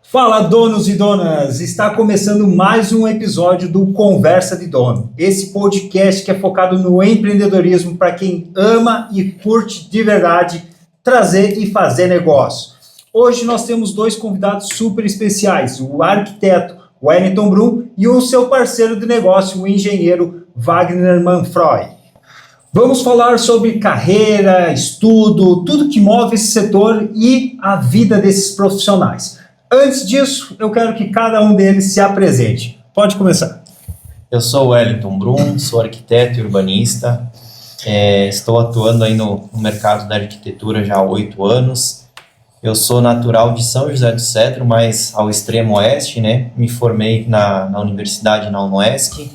Fala, donos e donas! Está começando mais um episódio do Conversa de Dono. Esse podcast que é focado no empreendedorismo para quem ama e curte de verdade trazer e fazer negócio. Hoje nós temos dois convidados super especiais, o arquiteto Wellington Brum e o seu parceiro de negócio, o engenheiro Wagner Manfroy. Vamos falar sobre carreira, estudo, tudo que move esse setor e a vida desses profissionais. Antes disso, eu quero que cada um deles se apresente. Pode começar. Eu sou o Wellington Brum, sou arquiteto e urbanista. Estou atuando aí no mercado da arquitetura já há 8 anos. Eu sou natural de São José do Cedro, mas ao extremo oeste, né? Me formei na universidade, na UNOESC.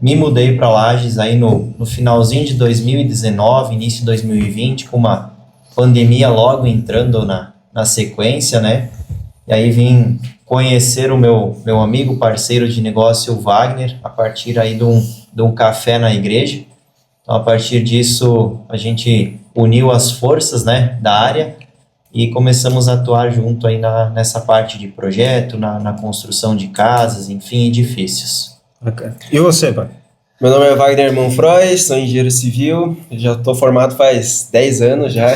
Me mudei para Lages aí no finalzinho de 2019, início de 2020, com uma pandemia logo entrando na sequência, né? E aí vim conhecer o meu amigo, parceiro de negócio, o Wagner, a partir aí de um café na igreja. Então, a partir disso, a gente uniu as forças, né, da área e começamos a atuar junto aí nessa parte de projeto, na construção de casas, enfim, edifícios. Okay. E você, pai? Meu nome é Wagner Manfroy, sou engenheiro civil, já estou formado faz 10 anos já,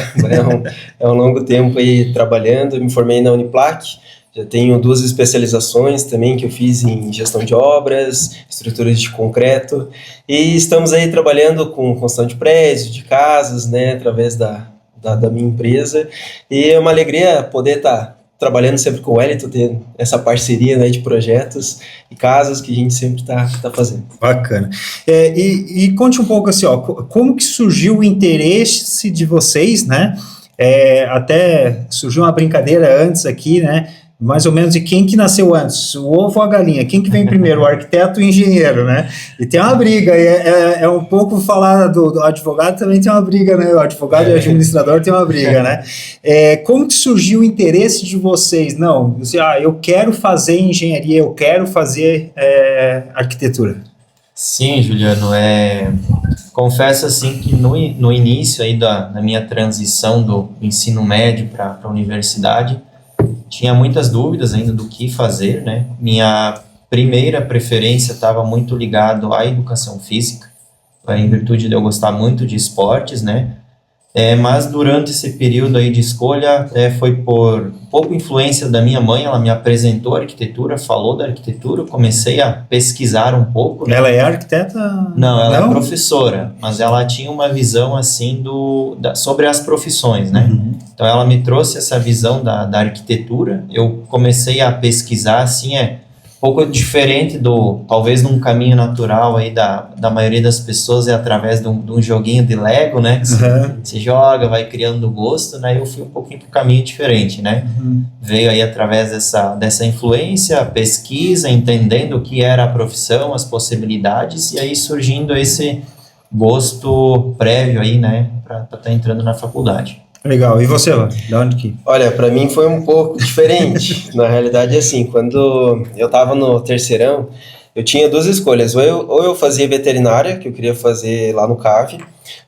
é um longo tempo aí trabalhando, me formei na Uniplac, já tenho 2 especializações também que eu fiz em gestão de obras, estruturas de concreto, e estamos aí trabalhando com construção de prédios, de casas, né, através da minha empresa, e é uma alegria poder estar trabalhando sempre com o Wellington, ter essa parceria, né, de projetos e casas que a gente sempre tá fazendo. Bacana. E conte um pouco assim, ó, como que surgiu o interesse de vocês, né? Até surgiu uma brincadeira antes aqui, né? Mais ou menos de quem que nasceu antes, o ovo ou a galinha, quem que vem primeiro, o arquiteto e o engenheiro, né? E tem uma briga, é um pouco falar do advogado, também tem uma briga, né? O advogado e o administrador tem uma briga, né? Como que surgiu o interesse de vocês? Não, eu quero fazer engenharia, eu quero fazer arquitetura. Sim, Juliano, confesso assim que no início aí da minha transição do ensino médio para a universidade, tinha muitas dúvidas ainda do que fazer, né? Minha primeira preferência estava muito ligado à educação física, em virtude de eu gostar muito de esportes, né? Mas durante esse período aí de escolha, foi por pouca influência da minha mãe, ela me apresentou a arquitetura, falou da arquitetura, eu comecei a pesquisar um pouco. Né? Ela é arquiteta? Não, ela é professora, mas ela tinha uma visão assim sobre as profissões, né? Uhum. Então ela me trouxe essa visão da arquitetura, eu comecei a pesquisar, assim, um pouco diferente talvez num caminho natural aí da maioria das pessoas, através de um joguinho de Lego, né? Você joga, vai criando gosto, né? Eu fui um pouquinho pro caminho diferente, né? Uhum. Veio aí através dessa influência, pesquisa, entendendo o que era a profissão, as possibilidades, e aí surgindo esse gosto prévio aí, né? Para estar entrando na faculdade. Legal. E você, Lá? Da onde que? Olha, para mim foi um pouco diferente. Na realidade, assim, quando eu estava no terceirão, eu tinha 2 escolhas. Ou eu fazia veterinária, que eu queria fazer lá no CAV,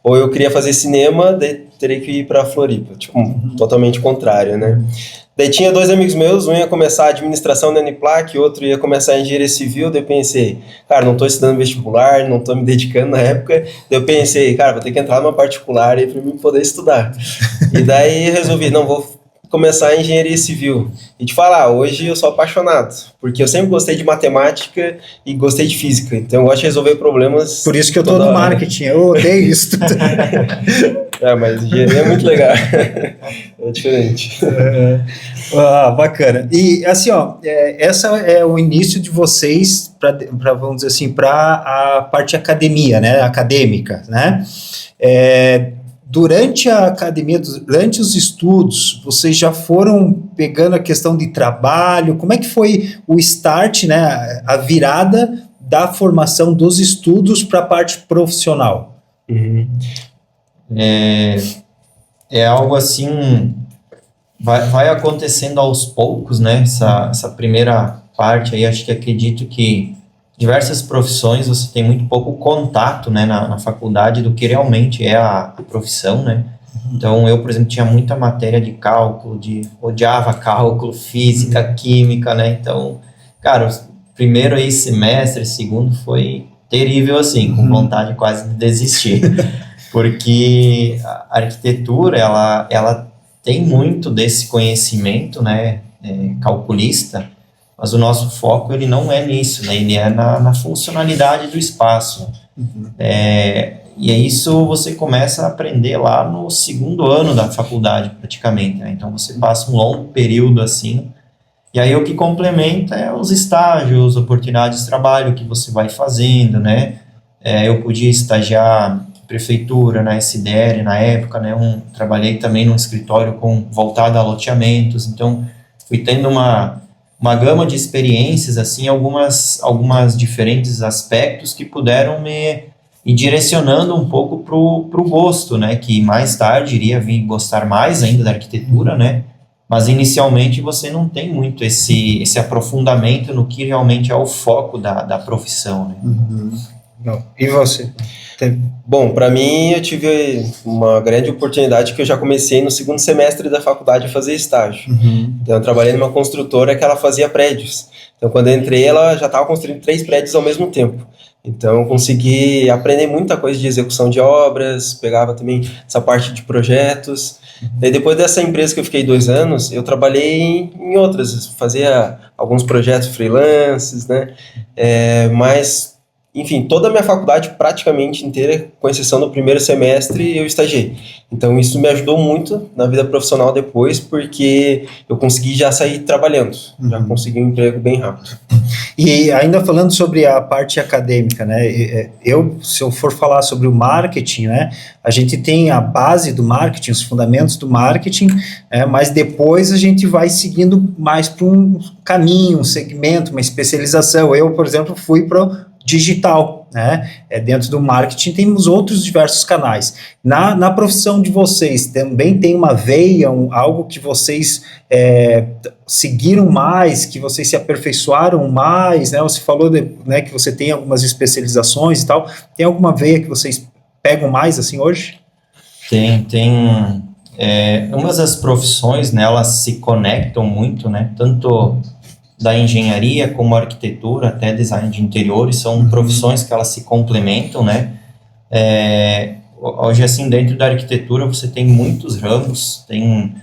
ou eu queria fazer cinema, daí teria que ir para Floripa. Totalmente contrário, né? Daí tinha 2 amigos meus, um ia começar a administração da Uniplac, outro ia começar a engenharia civil, daí eu pensei, cara, não tô estudando vestibular, não tô me dedicando na época, daí eu pensei, cara, vou ter que entrar numa particular aí pra mim poder estudar. E daí resolvi, não, vou começar a engenharia civil. E te falar, hoje eu sou apaixonado, porque eu sempre gostei de matemática e gostei de física, então eu gosto de resolver problemas. Por isso que eu tô no marketing, eu odeio isso. Mas engenharia é muito legal, é diferente. Bacana. E assim, ó, essa é o início de vocês, vamos dizer assim, para a parte academia, né, acadêmica, né? Durante a academia, durante os estudos, vocês já foram pegando a questão de trabalho? Como é que foi o start, né, a virada da formação dos estudos para a parte profissional? Uhum. É algo assim, vai acontecendo aos poucos, né, essa primeira parte aí, acredito que diversas profissões você tem muito pouco contato, né, na faculdade do que realmente é a profissão, né? Então, eu, por exemplo, tinha muita matéria de cálculo, odiava cálculo, física, química, né? Então, cara, o primeiro aí semestre, segundo foi terrível, assim, com vontade quase de desistir. Porque a arquitetura, ela tem muito desse conhecimento, né, calculista, mas o nosso foco, ele não é nisso, né? Ele é na funcionalidade do espaço. E é isso você começa a aprender lá no segundo ano da faculdade, praticamente, né? Então, você passa um longo período assim, e aí o que complementa é os estágios, oportunidades de trabalho que você vai fazendo, né? Eu podia estagiar em prefeitura, na SDR, na época, né? Trabalhei também num escritório voltado a loteamentos, então fui tendo uma gama de experiências, assim, algumas diferentes aspectos que puderam me ir direcionando um pouco pro gosto, né, que mais tarde iria vir gostar mais ainda da arquitetura, né, mas inicialmente você não tem muito esse aprofundamento no que realmente é o foco da profissão, né. Não. E você? Bom, para mim eu tive uma grande oportunidade que eu já comecei no segundo semestre da faculdade a fazer estágio. Então eu trabalhei numa construtora que ela fazia prédios. Então quando eu entrei ela já estava construindo 3 prédios ao mesmo tempo. Então eu consegui aprender muita coisa de execução de obras, pegava também essa parte de projetos. E depois dessa empresa que eu fiquei 2 anos, eu trabalhei em outras, fazia alguns projetos freelances, né? Mas enfim, toda a minha faculdade praticamente inteira, com exceção do primeiro semestre, eu estagiei. Então isso me ajudou muito na vida profissional depois, porque eu consegui já sair trabalhando, já consegui um emprego bem rápido. E ainda falando sobre a parte acadêmica, né, se eu for falar sobre o marketing, né, a gente tem a base do marketing, os fundamentos do marketing, mas depois a gente vai seguindo mais para um caminho, um segmento, uma especialização. Eu, por exemplo, fui para digital, né? Dentro do marketing temos outros diversos canais. Na profissão de vocês, também tem uma veia, algo que vocês seguiram mais, que vocês se aperfeiçoaram mais, né? Você falou né, que você tem algumas especializações e tal. Tem alguma veia que vocês pegam mais assim hoje? Tem. Umas das profissões, né, elas se conectam muito, né? Tanto da engenharia como arquitetura, até design de interiores, são profissões que elas se complementam, né? Hoje, assim, dentro da arquitetura você tem muitos ramos, tem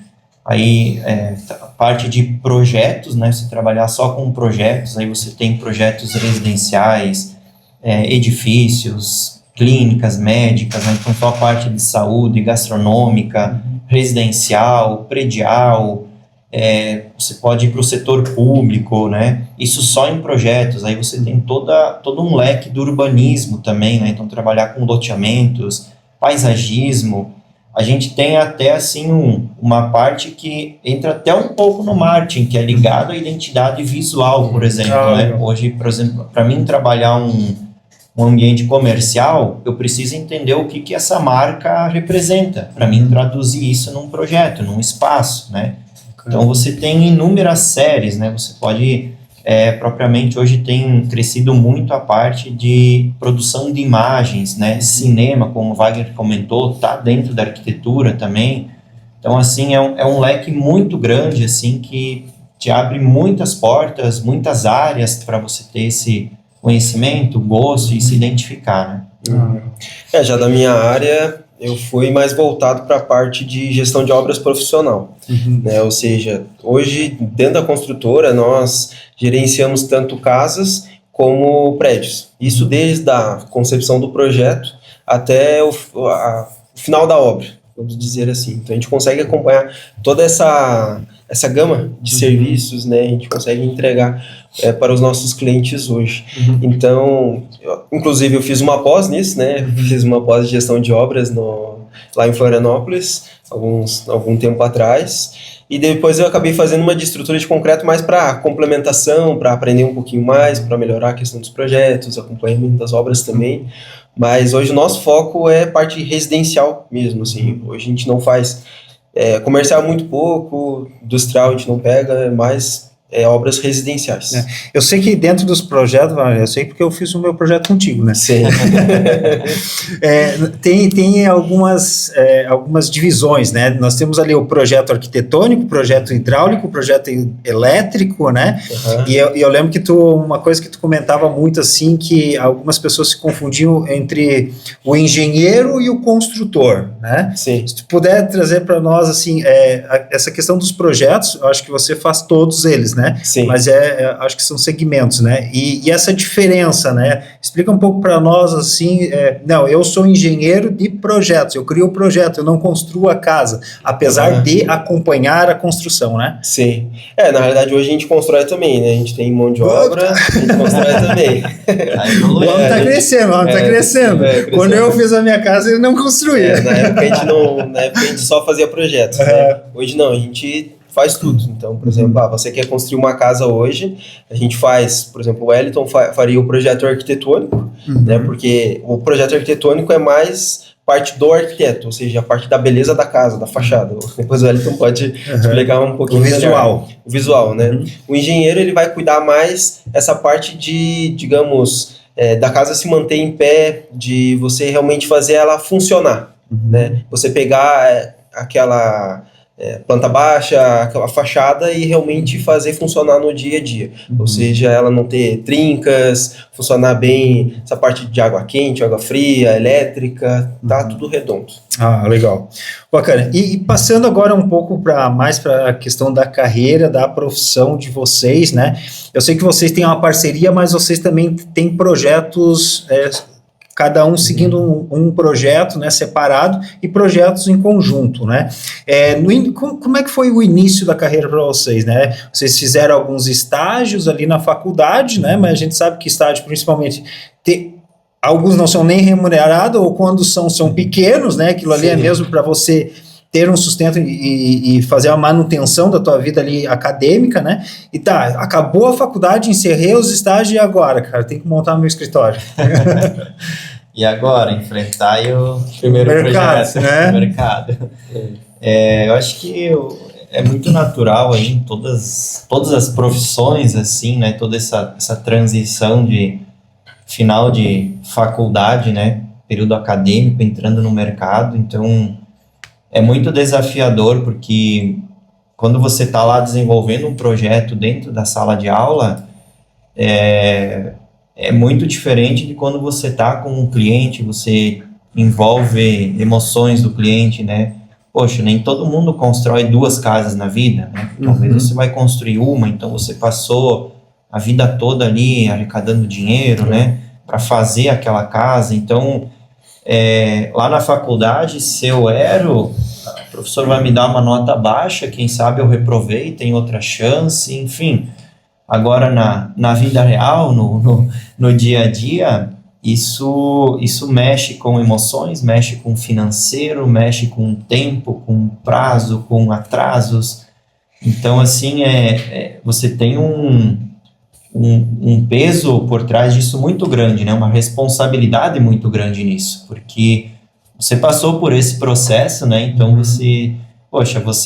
aí a parte de projetos, né? Você trabalhar só com projetos, aí você tem projetos residenciais, edifícios, clínicas médicas, né? Então só a parte de saúde, gastronômica, residencial, predial, você pode ir para o setor público, né? Isso só em projetos. Aí você tem todo um leque do urbanismo também, né? Então trabalhar com loteamentos, paisagismo. A gente tem até assim uma parte que entra até um pouco no marketing, que é ligado à identidade visual, por exemplo, né? Hoje, por exemplo, para mim trabalhar um ambiente comercial, eu preciso entender o que essa marca representa, para mim traduzir isso num projeto, num espaço, né? Então você tem inúmeras séries, né? Você pode, propriamente hoje tem crescido muito a parte de produção de imagens, né? Cinema, como o Wagner comentou, está dentro da arquitetura também. Então assim, é um leque muito grande, assim, que te abre muitas portas, muitas áreas para você ter esse conhecimento, gosto e se identificar, né? Já da minha área, eu fui mais voltado para a parte de gestão de obras profissional, né? Ou seja, hoje dentro da construtora nós gerenciamos tanto casas como prédios. Isso desde a concepção do projeto até o final da obra, vamos dizer assim. Então a gente consegue acompanhar toda essa gama de serviços, né? A gente consegue entregar para os nossos clientes hoje. Então, inclusive eu fiz uma pós nisso, né? Fiz uma pós de gestão de obras lá em Florianópolis, algum tempo atrás, e depois eu acabei fazendo uma de estrutura de concreto mais para complementação, para aprender um pouquinho mais, para melhorar a questão dos projetos, acompanhamento das obras também. Mas hoje o nosso foco é parte residencial mesmo, assim. Hoje a gente não faz comercial muito pouco, industrial a gente não pega, é mais obras residenciais. Eu sei que dentro dos projetos, eu sei porque eu fiz o meu projeto contigo, né? Sim. Tem algumas divisões, né? Nós temos ali o projeto arquitetônico, projeto hidráulico, projeto elétrico, né? Uhum. E eu lembro que uma coisa que tu comentava muito, assim, que algumas pessoas se confundiam entre o engenheiro e o construtor, né? Sim. Se tu puder trazer para nós, assim, essa questão dos projetos, eu acho que você faz todos eles, né? Sim. Mas acho que são segmentos, né? E essa diferença, né? Explica um pouco para nós, assim, não, eu sou engenheiro de projetos, eu crio o projeto, eu não construo a casa, apesar de acompanhar a construção, né? Sim. Na realidade, hoje a gente constrói também, né? A gente tem mão de obra, a gente constrói também. O homem está crescendo, tá crescendo. Quando eu fiz a minha casa, ele não construía. Na época a gente só fazia projetos, né? Hoje não, a gente faz tudo. Então, por exemplo, você quer construir uma casa hoje, a gente faz, por exemplo, o Wellington faria o projeto arquitetônico, né? Porque o projeto arquitetônico é mais parte do arquiteto, ou seja, a parte da beleza da casa, da fachada. Depois o Wellington pode explicar um pouquinho melhor. O visual, né? O engenheiro, ele vai cuidar mais essa parte de, digamos, da casa se manter em pé, de você realmente fazer ela funcionar, né? Você pegar aquela planta baixa, aquela fachada e realmente fazer funcionar no dia a dia. Ou seja, ela não ter trincas, funcionar bem essa parte de água quente, água fria, elétrica, tá tudo redondo. Legal. Bacana. E passando agora um pouco mais para a questão da carreira, da profissão de vocês, né? Eu sei que vocês têm uma parceria, mas vocês também têm projetos, cada um seguindo um projeto, né, separado, e projetos em conjunto, né? Como é que foi o início da carreira para vocês, né? Vocês fizeram alguns estágios ali na faculdade, né? Mas a gente sabe que estágio, principalmente, alguns não são nem remunerados, ou quando são pequenos, né? Aquilo ali é mesmo para você ter um sustento e fazer a manutenção da tua vida ali acadêmica, né? E acabou a faculdade, encerrei os estágios e agora, cara, tem que montar meu escritório. E agora, enfrentar o primeiro mercado, projeto, né? mercado. Eu acho que é muito natural aí em todas as profissões, assim, né? Toda essa transição de final de faculdade, né? Período acadêmico, entrando no mercado. Então, é muito desafiador, porque quando você está lá desenvolvendo um projeto dentro da sala de aula, é muito diferente de quando você está com um cliente, você envolve emoções do cliente, né? Poxa, nem todo mundo constrói 2 casas na vida, né? Talvez você vai construir uma, então você passou a vida toda ali arrecadando dinheiro, né? Para fazer aquela casa. Então, lá na faculdade, se eu o professor vai me dar uma nota baixa, quem sabe eu reprovei, tem outra chance, enfim. Agora, na vida real, no dia a dia, isso mexe com emoções, mexe com financeiro, mexe com tempo, com prazo, com atrasos. Então, assim, você tem um peso por trás disso muito grande, né? Uma responsabilidade muito grande nisso, porque você passou por esse processo, né? Então você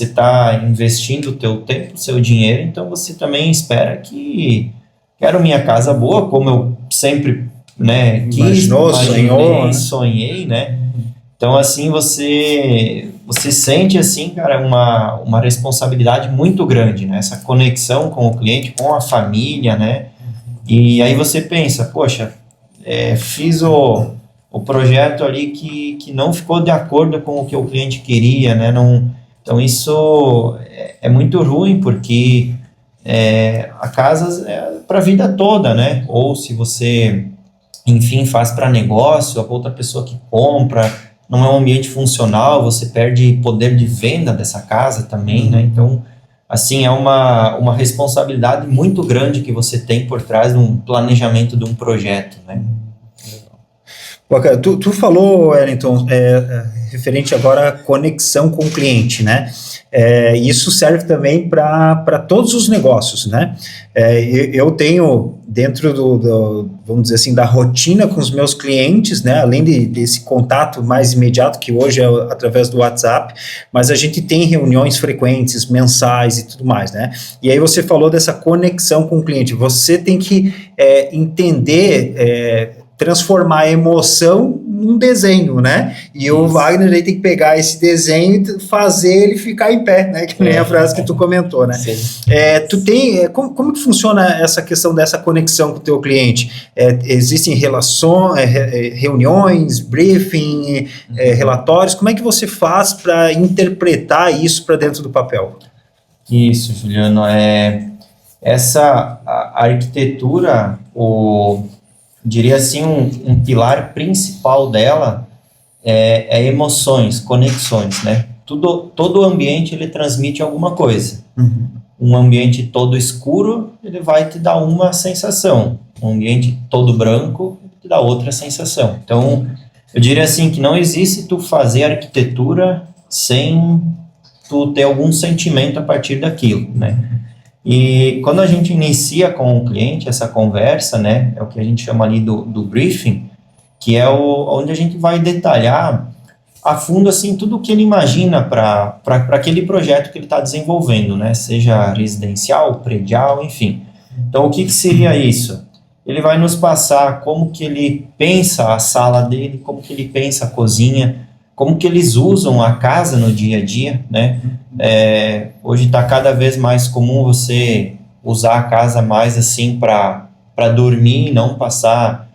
está investindo o teu tempo, o seu dinheiro, então você também espera que quero minha casa boa, como eu sempre, né, sonhei, né? Então, assim, você sente, assim, cara, uma responsabilidade muito grande, né? Essa conexão com o cliente, com a família, né? E aí você pensa, poxa, fiz o projeto ali que não ficou de acordo com o que o cliente queria, né? Então, isso é muito ruim, porque a casa é para a vida toda, né? Ou se você, enfim, faz para negócio, a outra pessoa que compra, não é um ambiente funcional, você perde poder de venda dessa casa também, né? Então, assim, é uma responsabilidade muito grande que você tem por trás de um planejamento de um projeto, né? Bacana. Tu falou, Wellington, referente agora à conexão com o cliente, né? Isso serve também para todos os negócios, né? Eu tenho dentro vamos dizer assim, da rotina com os meus clientes, né? Além desse contato mais imediato, que hoje é através do WhatsApp, mas a gente tem reuniões frequentes, mensais e tudo mais, né? E aí você falou dessa conexão com o cliente. Você tem que entender, transformar a emoção num desenho, né? E o Wagner aí tem que pegar esse desenho e fazer ele ficar em pé, né? Que nem a frase que tu comentou, né? Sim. Tu tem... Como que funciona essa questão dessa conexão com o teu cliente? Existem reuniões, briefing, relatórios? Como é que você faz para interpretar isso para dentro do papel? Isso, Juliano. A arquitetura, diria assim, um pilar principal dela é emoções, conexões, né? Todo ambiente, ele transmite alguma coisa. Uhum. Um ambiente todo escuro, ele vai te dar uma sensação. Um ambiente todo branco, te dá outra sensação. Então, eu diria assim, que não existe tu fazer arquitetura sem tu ter algum sentimento a partir daquilo, né? E quando a gente inicia com o cliente essa conversa, né, é o que a gente chama ali do briefing, que é onde a gente vai detalhar a fundo assim tudo o que ele imagina para aquele projeto que ele está desenvolvendo, né, seja residencial, predial, enfim. Então, o que seria isso? Ele vai nos passar como que ele pensa a sala dele, como que ele pensa a cozinha, como que eles usam a casa no dia a dia, né? Hoje está cada vez mais comum você usar a casa mais assim para dormir, não passar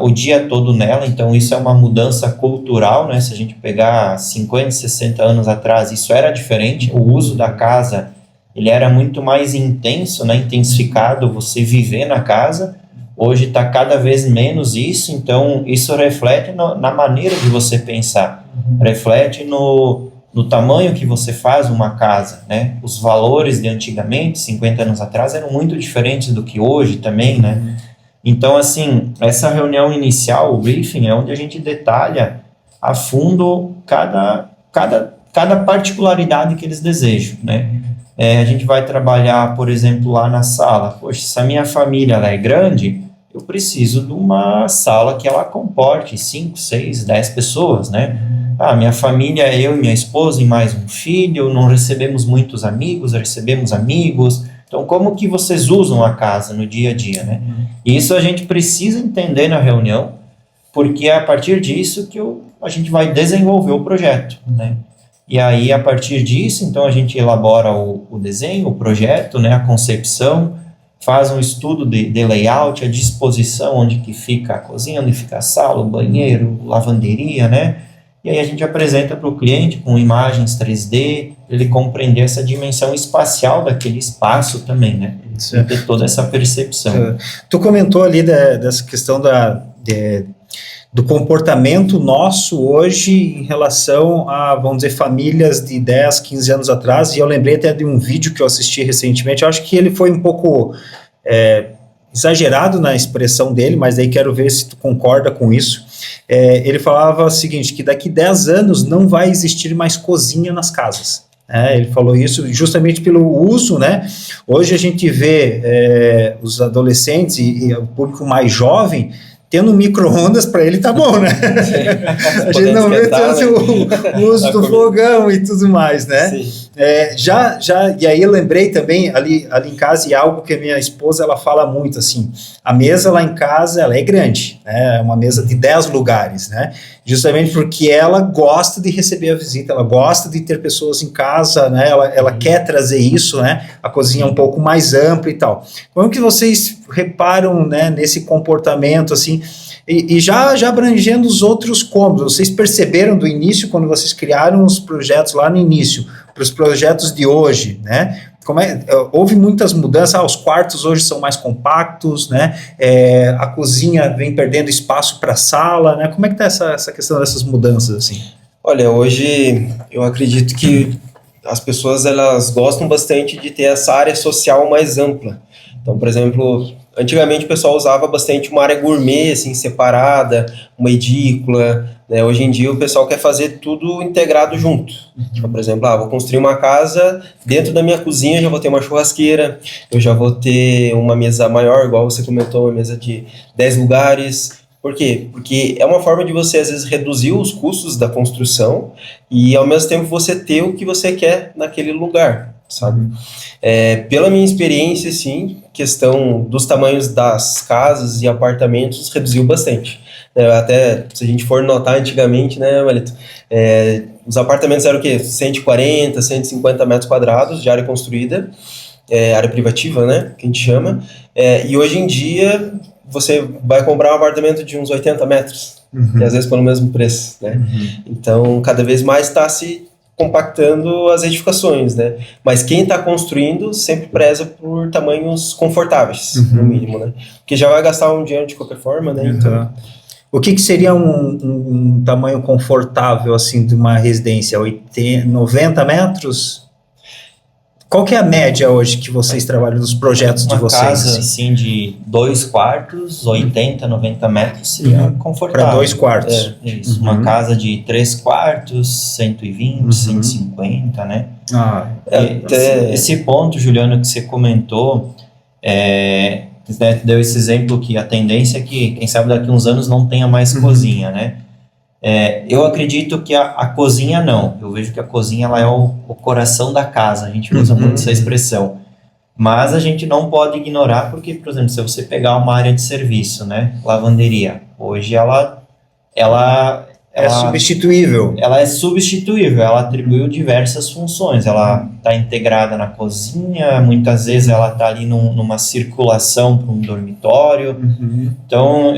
o dia todo nela. Então isso é uma mudança cultural, né? Se a gente pegar 50, 60 anos atrás, isso era diferente. O uso da casa, ele era muito mais intenso, né? Intensificado, você viver na casa. Hoje está cada vez menos isso, então isso reflete na maneira de você pensar, reflete no tamanho que você faz uma casa, né? Os valores de antigamente, 50 anos atrás, eram muito diferentes do que hoje também, né? Então, assim, essa reunião inicial, o briefing, é onde a gente detalha a fundo cada particularidade que eles desejam, né? A gente vai trabalhar, por exemplo, lá na sala. Poxa, se a minha família ela é grande, eu preciso de uma sala que ela comporte 5, 6, 10 pessoas, né? Minha família é eu e minha esposa e mais um filho, não recebemos muitos amigos, recebemos amigos. Então, como que vocês usam a casa no dia a dia, né? E isso a gente precisa entender na reunião, porque é a partir disso que a gente vai desenvolver o projeto, né? E aí, a partir disso, então, a gente elabora o desenho, o projeto, né, a concepção, faz um estudo de layout, a disposição, onde que fica a cozinha, onde fica a sala, o banheiro, lavanderia, né? E aí a gente apresenta para o cliente com imagens 3D, ele compreender essa dimensão espacial daquele espaço também, né? E ter toda essa percepção. Tu comentou ali dessa questão do comportamento nosso hoje em relação a, vamos dizer, famílias de 10, 15 anos atrás, e eu lembrei até de um vídeo que eu assisti recentemente. Eu acho que ele foi um pouco exagerado na expressão dele, mas aí quero ver se tu concorda com isso. Ele falava o seguinte, que daqui 10 anos não vai existir mais cozinha nas casas. Ele falou isso justamente pelo uso, né? Hoje a gente vê os adolescentes e o público mais jovem tendo micro-ondas, para ele tá bom, né? A gente não vê tanto o uso do fogão e tudo mais, né? E aí eu lembrei também, ali em casa, e algo que a minha esposa, ela fala muito, assim, a mesa lá em casa, ela é grande, né? É uma mesa de 10 lugares, né? Justamente porque ela gosta de receber a visita, ela gosta de ter pessoas em casa, né? Ela quer trazer isso, né? A cozinha é um pouco mais ampla e tal. Como que vocês reparam, né, nesse comportamento, assim, e já abrangendo os outros cômodos? Vocês perceberam do início, quando vocês criaram os projetos lá no início, para os projetos de hoje, né? Houve muitas mudanças, os quartos hoje são mais compactos, né? A cozinha vem perdendo espaço para a sala, né? Como é que está essa questão dessas mudanças, assim? Olha, hoje eu acredito que as pessoas, elas gostam bastante de ter essa área social mais ampla. Então, por exemplo, Antigamente o pessoal usava bastante uma área gourmet, assim, separada, uma edícula, né? Hoje em dia o pessoal quer fazer tudo integrado junto. Então, por exemplo, vou construir uma casa, dentro da minha cozinha eu já vou ter uma churrasqueira, eu já vou ter uma mesa maior, igual você comentou, uma mesa de 10 lugares. Por quê? Porque é uma forma de você, às vezes, reduzir os custos da construção e, ao mesmo tempo, você ter o que você quer naquele lugar, sabe? Pela minha experiência, sim, questão dos tamanhos das casas e apartamentos reduziu bastante. Até, se a gente for notar antigamente, né, Wellington, os apartamentos eram o quê? 140, 150 metros quadrados de área construída, área privativa, né, que a gente chama, e hoje em dia você vai comprar um apartamento de uns 80 metros, e às vezes pelo mesmo preço, né? Então, cada vez mais está se compactando as edificações, né? Mas quem está construindo sempre preza por tamanhos confortáveis, no mínimo, né? Porque já vai gastar um dinheiro de qualquer forma, né? Então, o que seria um tamanho confortável, assim, de uma residência? 90 metros? Qual que é a média hoje que vocês trabalham nos projetos de vocês? Uma casa, assim, de 2 quartos, 80, 90 metros, seria confortável. Para 2 quartos. Isso. Uma casa de 3 quartos, 120, 150, né? Esse ponto, Juliano, que você comentou, deu esse exemplo que a tendência é que, quem sabe, daqui a uns anos não tenha mais cozinha, né? Eu acredito que a cozinha não. Eu vejo que a cozinha ela é o coração da casa. A gente usa muito essa expressão. Mas a gente não pode ignorar porque, por exemplo, se você pegar uma área de serviço, né? Lavanderia. Hoje ela é substituível. Ela é substituível. Ela atribuiu diversas funções. Ela está integrada na cozinha. Muitas vezes ela está ali numa circulação para um dormitório. Então,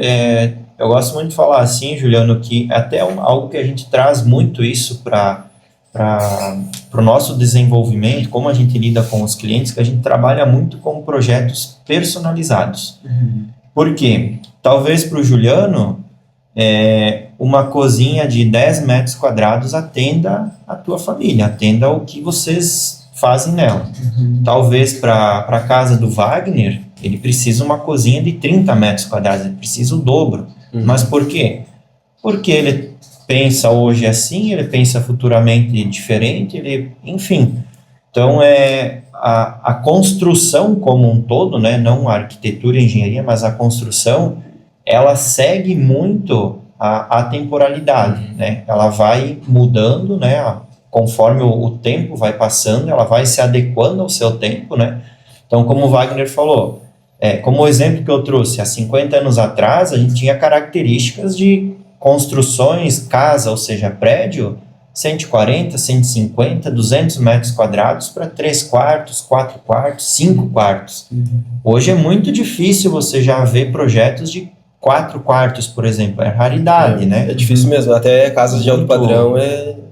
eu gosto muito de falar assim, Juliano, que até algo que a gente traz muito isso para o nosso desenvolvimento, como a gente lida com os clientes, que a gente trabalha muito com projetos personalizados. Por quê? Talvez para o Juliano, uma cozinha de 10 metros quadrados atenda a tua família, atenda o que vocês fazem nela. Talvez para a casa do Wagner, ele precisa uma cozinha de 30 metros quadrados, ele precisa o dobro. Mas por quê? Porque ele pensa hoje assim, ele pensa futuramente diferente, enfim. Então, a construção como um todo, né, não a arquitetura e a engenharia, mas a construção, ela segue muito a temporalidade, né? Ela vai mudando, né, conforme o tempo vai passando, ela vai se adequando ao seu tempo, né? Então, como o Wagner falou, como o exemplo que eu trouxe, há 50 anos atrás, a gente tinha características de construções, casa, ou seja, prédio, 140, 150, 200 metros quadrados para 3 quartos, 4 quartos, 5 quartos. Hoje é muito difícil você já ver projetos de 4 quartos, por exemplo, é raridade, né? É difícil mesmo, até casas de alto padrão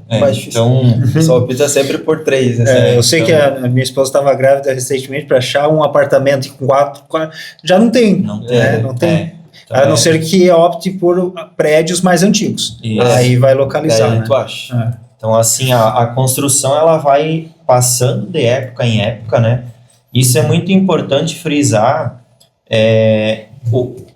mais difícil. Então, o pessoal opta sempre por 3. Eu sei que a minha esposa estava grávida recentemente, para achar um apartamento com 4 quartos, já não tem. Não tem. A não ser que opte por prédios mais antigos. Aí vai localizar, né? Tu acha? Então, assim, a construção ela vai passando de época em época, né? Isso é muito importante frisar,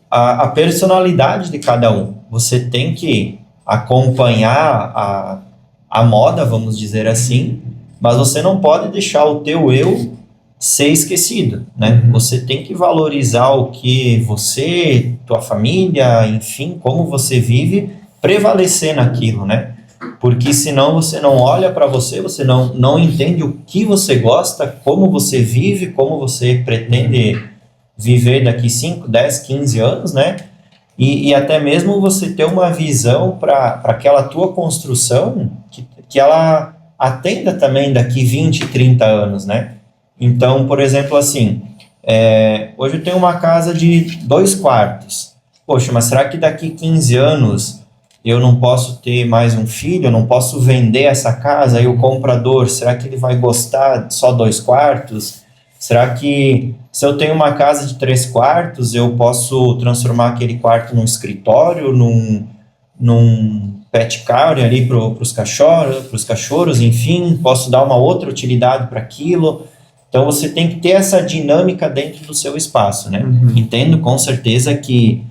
a personalidade de cada um. Você tem que acompanhar a moda, vamos dizer assim, mas você não pode deixar o teu eu ser esquecido, né? Você tem que valorizar o que você, tua família, enfim, como você vive, prevalecer naquilo, né? Porque senão você não olha para você, você não entende o que você gosta, como você vive, como você pretende viver daqui 5, 10, 15 anos, né? E até mesmo você ter uma visão para aquela tua construção que ela atenda também daqui 20, 30 anos, né? Então, por exemplo, assim, hoje eu tenho uma casa de 2 quartos. Poxa, mas será que daqui 15 anos eu não posso ter mais um filho? Eu não posso vender essa casa? E o comprador, será que ele vai gostar de só 2 quartos? Será que se eu tenho uma casa de 3 quartos, eu posso transformar aquele quarto num escritório, num pet car ali para os cachorros, enfim, posso dar uma outra utilidade para aquilo? Então você tem que ter essa dinâmica dentro do seu espaço, né? Entendo com certeza que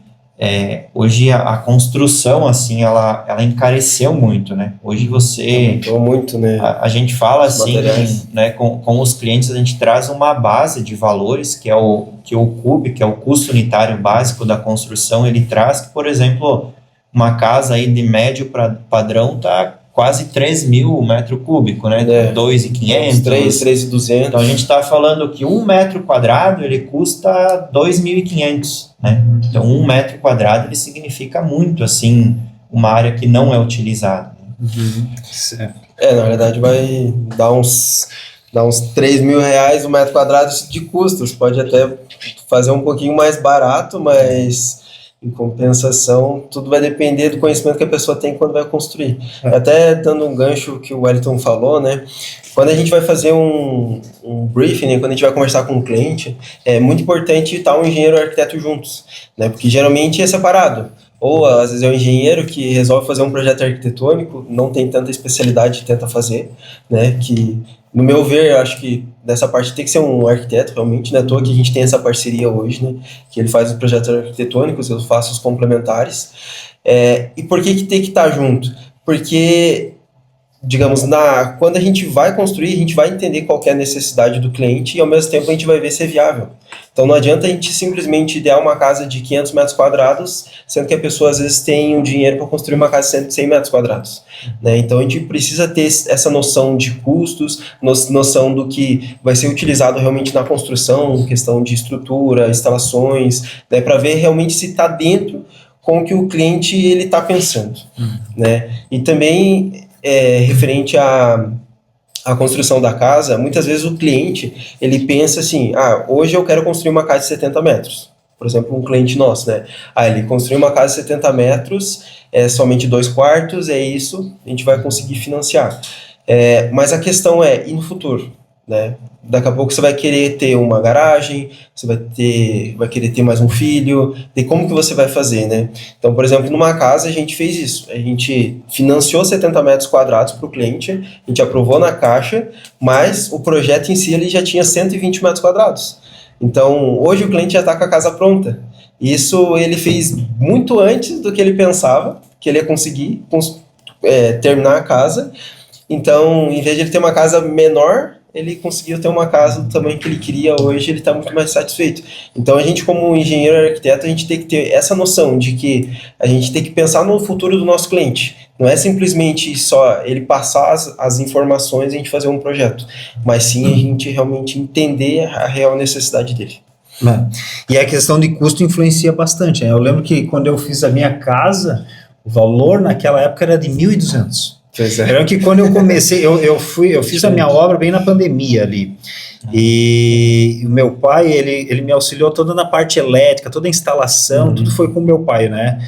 hoje a construção, assim, ela encareceu muito, né? Hoje você... Aumentou muito, né? A gente fala Os assim, materiais. né, com os clientes, a gente traz uma base de valores, que o CUB, que é o custo unitário básico da construção, ele traz que, por exemplo, uma casa aí de médio padrão tá quase 3 mil metros cúbicos, né? 2.500. 3.200. Então a gente está falando que 1 metro quadrado ele custa 2.500, né? Então 1 metro quadrado ele significa muito, assim, uma área que não é utilizada. Na verdade vai dar uns 3 mil reais o metro quadrado de custos. Pode até fazer um pouquinho mais barato, mas em compensação, tudo vai depender do conhecimento que a pessoa tem quando vai construir. Até dando um gancho que o Wellington falou, né? Quando a gente vai fazer um briefing, né, quando a gente vai conversar com um cliente, é muito importante estar um engenheiro e um arquiteto juntos, né? Porque geralmente é separado. Ou às vezes é um engenheiro que resolve fazer um projeto arquitetônico, não tem tanta especialidade e tenta fazer, né? Que, no meu ver, eu acho que dessa parte tem que ser um arquiteto, realmente, né? À toa que a gente tem essa parceria hoje, né? Que ele faz os projetos arquitetônicos, eu faço os complementares. E por que tem que estar junto? Porque, digamos, quando a gente vai construir, a gente vai entender qual que é a necessidade do cliente e, ao mesmo tempo, a gente vai ver se é viável. Então, não adianta a gente simplesmente idear uma casa de 500 metros quadrados, sendo que a pessoa, às vezes, tem o dinheiro para construir uma casa de 100 metros quadrados. Né? Então, a gente precisa ter essa noção de custos, noção do que vai ser utilizado realmente na construção, questão de estrutura, instalações, né? Para ver realmente se está dentro com o que o cliente está pensando. Né? E também, referente a construção da casa, muitas vezes o cliente, ele pensa assim, hoje eu quero construir uma casa de 70 metros. Por exemplo, um cliente nosso, né? Ele construiu uma casa de 70 metros, somente 2 quartos, é isso, a gente vai conseguir financiar. Mas a questão e no futuro, né? Daqui a pouco você vai querer ter uma garagem, você vai querer ter mais um filho, e como que você vai fazer, né? Então, por exemplo, numa casa a gente fez isso, a gente financiou 70 metros quadrados para o cliente, a gente aprovou na Caixa, mas o projeto em si ele já tinha 120 metros quadrados. Então, hoje o cliente já está com a casa pronta. Isso ele fez muito antes do que ele pensava, que ele ia conseguir terminar a casa. Então, em vez de ele ter uma casa menor, ele conseguiu ter uma casa do tamanho que ele queria. Hoje ele está muito mais satisfeito. Então a gente, como engenheiro e arquiteto, a gente tem que ter essa noção de que a gente tem que pensar no futuro do nosso cliente. Não é simplesmente só ele passar as informações e a gente fazer um projeto, mas sim a gente realmente entender a real necessidade dele. E a questão de custo influencia bastante, né? Eu lembro que quando eu fiz a minha casa, o valor naquela época era de 1.200. Eu lembro que quando eu comecei, eu fiz a minha obra bem na pandemia ali. E o meu pai, ele me auxiliou toda na parte elétrica, toda a instalação, tudo foi com o meu pai, né?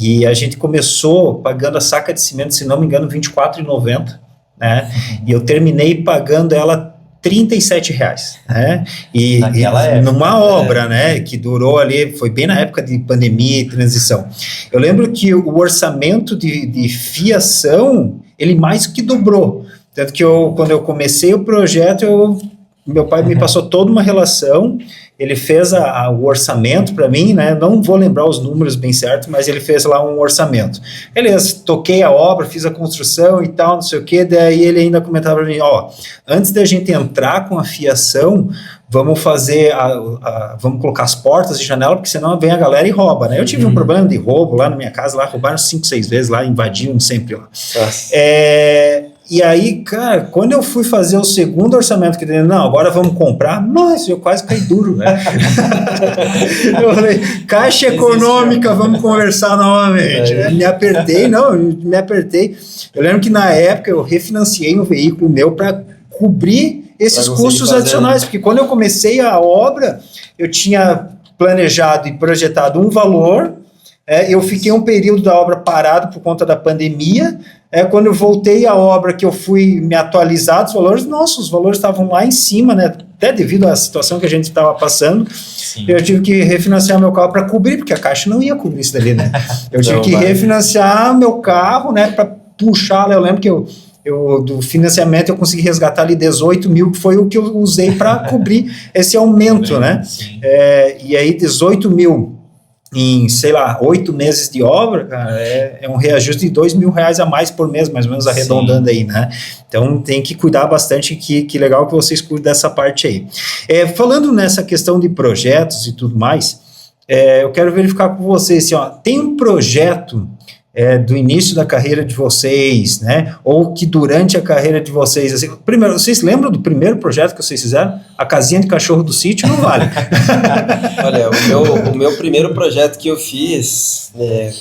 E a gente começou pagando a saca de cimento, se não me engano, R$24,90, né? E eu terminei pagando ela R$37, né? E numa obra, né, que durou ali, foi bem na época de pandemia e transição. Eu lembro que o orçamento de fiação, ele mais que dobrou. Tanto que quando eu comecei o projeto, meu pai me passou toda uma relação, ele fez o orçamento para mim, né? Não vou lembrar os números bem certo, mas ele fez lá um orçamento. Beleza, toquei a obra, fiz a construção e tal, não sei o que, daí ele ainda comentava para mim, antes da gente entrar com a fiação, vamos fazer, vamos colocar as portas e janela, porque senão vem a galera e rouba, né? Eu tive um problema de roubo lá na minha casa, lá roubaram 5, 6 vezes, lá invadiam sempre lá. E aí, cara, quando eu fui fazer o segundo orçamento, que ele não, agora vamos comprar, nossa, eu quase caí duro, né? Eu falei, Caixa Econômica, vamos conversar novamente. Me apertei. Eu lembro que na época eu refinanciei um veículo meu para cobrir esses custos adicionais, porque quando eu comecei a obra, eu tinha planejado e projetado um valor, eu fiquei um período da obra parado por conta da pandemia. Quando eu voltei à obra, que eu fui me atualizar dos valores, os valores estavam lá em cima, né? Até devido à situação que a gente estava passando. Sim. Eu tive que refinanciar meu carro para cobrir, porque a Caixa não ia cobrir isso dali, né? Eu tive que refinanciar meu carro, né, para puxar. Eu lembro que eu do financiamento eu consegui resgatar ali 18 mil, que foi o que eu usei para cobrir esse aumento, né? E aí 18 mil em, sei lá, 8 meses de obra, cara, é um reajuste de R$2.000 a mais por mês, mais ou menos arredondando aí, né? Então tem que cuidar bastante, que legal que vocês cuidam dessa parte aí. Falando nessa questão de projetos e tudo mais, eu quero verificar com vocês, assim, ó, tem um projeto do início da carreira de vocês, né? Ou que durante a carreira de vocês, assim, primeiro, vocês lembram do primeiro projeto que vocês fizeram? A casinha de cachorro do sítio não vale. Olha, o meu primeiro projeto que eu fiz,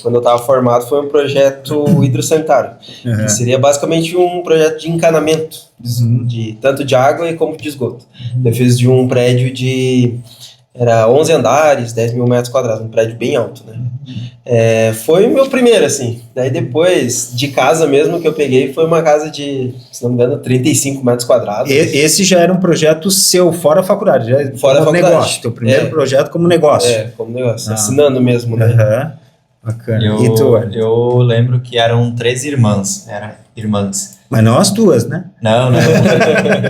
quando eu estava formado, foi um projeto hidrossanitário. Que seria basicamente um projeto de encanamento, tanto de água como de esgoto. Eu fiz de um prédio era 11 andares, 10 mil metros quadrados, um prédio bem alto, né? Foi o meu primeiro, assim. Daí depois, de casa mesmo, que eu peguei, foi uma casa de, se não me engano, 35 metros quadrados. Esse já era um projeto seu, fora a faculdade, já fora a faculdade. Negócio, teu primeiro projeto como negócio. Como negócio, assinando mesmo, né? Bacana. Eu lembro que eram 3 irmãs, Mas não as tuas, né? Não.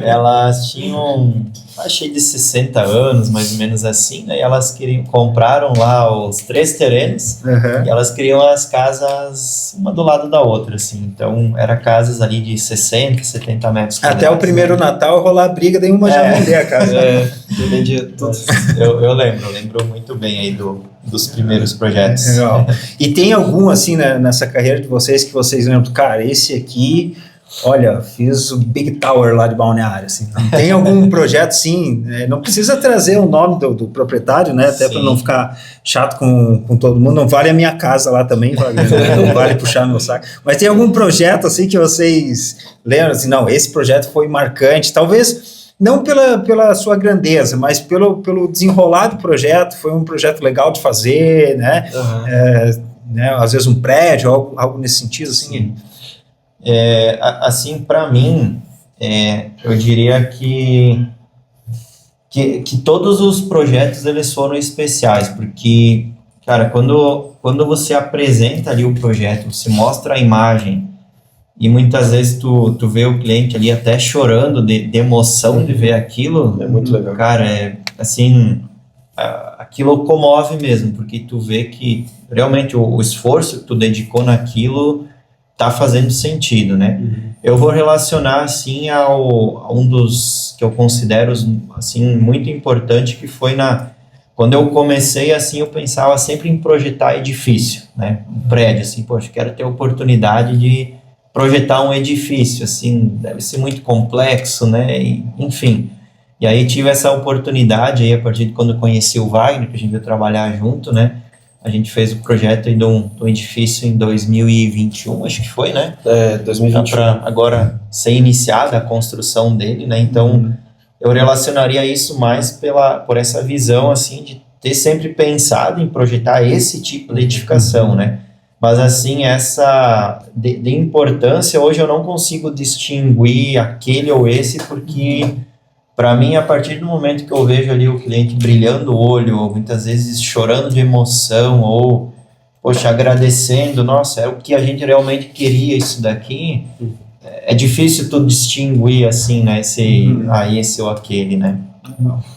Elas tinham, achei de 60 anos, mais ou menos assim, né? E elas compraram lá os 3 terrenos, e elas queriam as casas uma do lado da outra, assim. Então, eram casas ali de 60, 70 metros quadrados. Até o primeiro Natal rolar a briga, daí uma já vender a casa. Eu vendi tudo. Eu lembro muito bem aí dos primeiros projetos. Legal. E tem algum, assim, né, nessa carreira de vocês, que vocês lembram, cara, esse aqui... Olha, fiz o Big Tower lá de Balneário, assim. Tem algum projeto, sim, não precisa trazer o nome do proprietário, né, até para não ficar chato com todo mundo, não vale a minha casa lá também, não vale puxar meu saco, mas tem algum projeto, assim, que vocês lembram, assim, não, esse projeto foi marcante, talvez não pela sua grandeza, mas pelo desenrolar do projeto, foi um projeto legal de fazer, né, às vezes um prédio, algo nesse sentido, assim. Sim. Assim, para mim, eu diria que todos os projetos eles foram especiais, porque, cara, quando você apresenta ali o projeto, você mostra a imagem, e muitas vezes tu vê o cliente ali até chorando de emoção de ver aquilo, é muito legal. Cara, assim, aquilo comove mesmo, porque tu vê que realmente o esforço que tu dedicou naquilo tá fazendo sentido, né? Eu vou relacionar, assim, a um dos que eu considero, assim, muito importante, que foi quando eu comecei, assim, eu pensava sempre em projetar edifício, né? Um prédio, assim, poxa, quero ter a oportunidade de projetar um edifício, assim, deve ser muito complexo, né? Enfim, e aí tive essa oportunidade aí, a partir de quando eu conheci o Wagner, que a gente veio trabalhar junto, né? A gente fez o projeto aí de um edifício em 2021, acho que foi, né? 2021. Para agora ser iniciada a construção dele, né? Então, eu relacionaria isso mais por essa visão, assim, de ter sempre pensado em projetar esse tipo de edificação, né? Mas, assim, essa de importância, hoje eu não consigo distinguir aquele ou esse, porque... Para mim, a partir do momento que eu vejo ali o cliente brilhando o olho, ou muitas vezes chorando de emoção, ou, poxa, agradecendo, nossa, é o que a gente realmente queria isso daqui, é difícil tu distinguir, assim, né, esse ou aquele, né?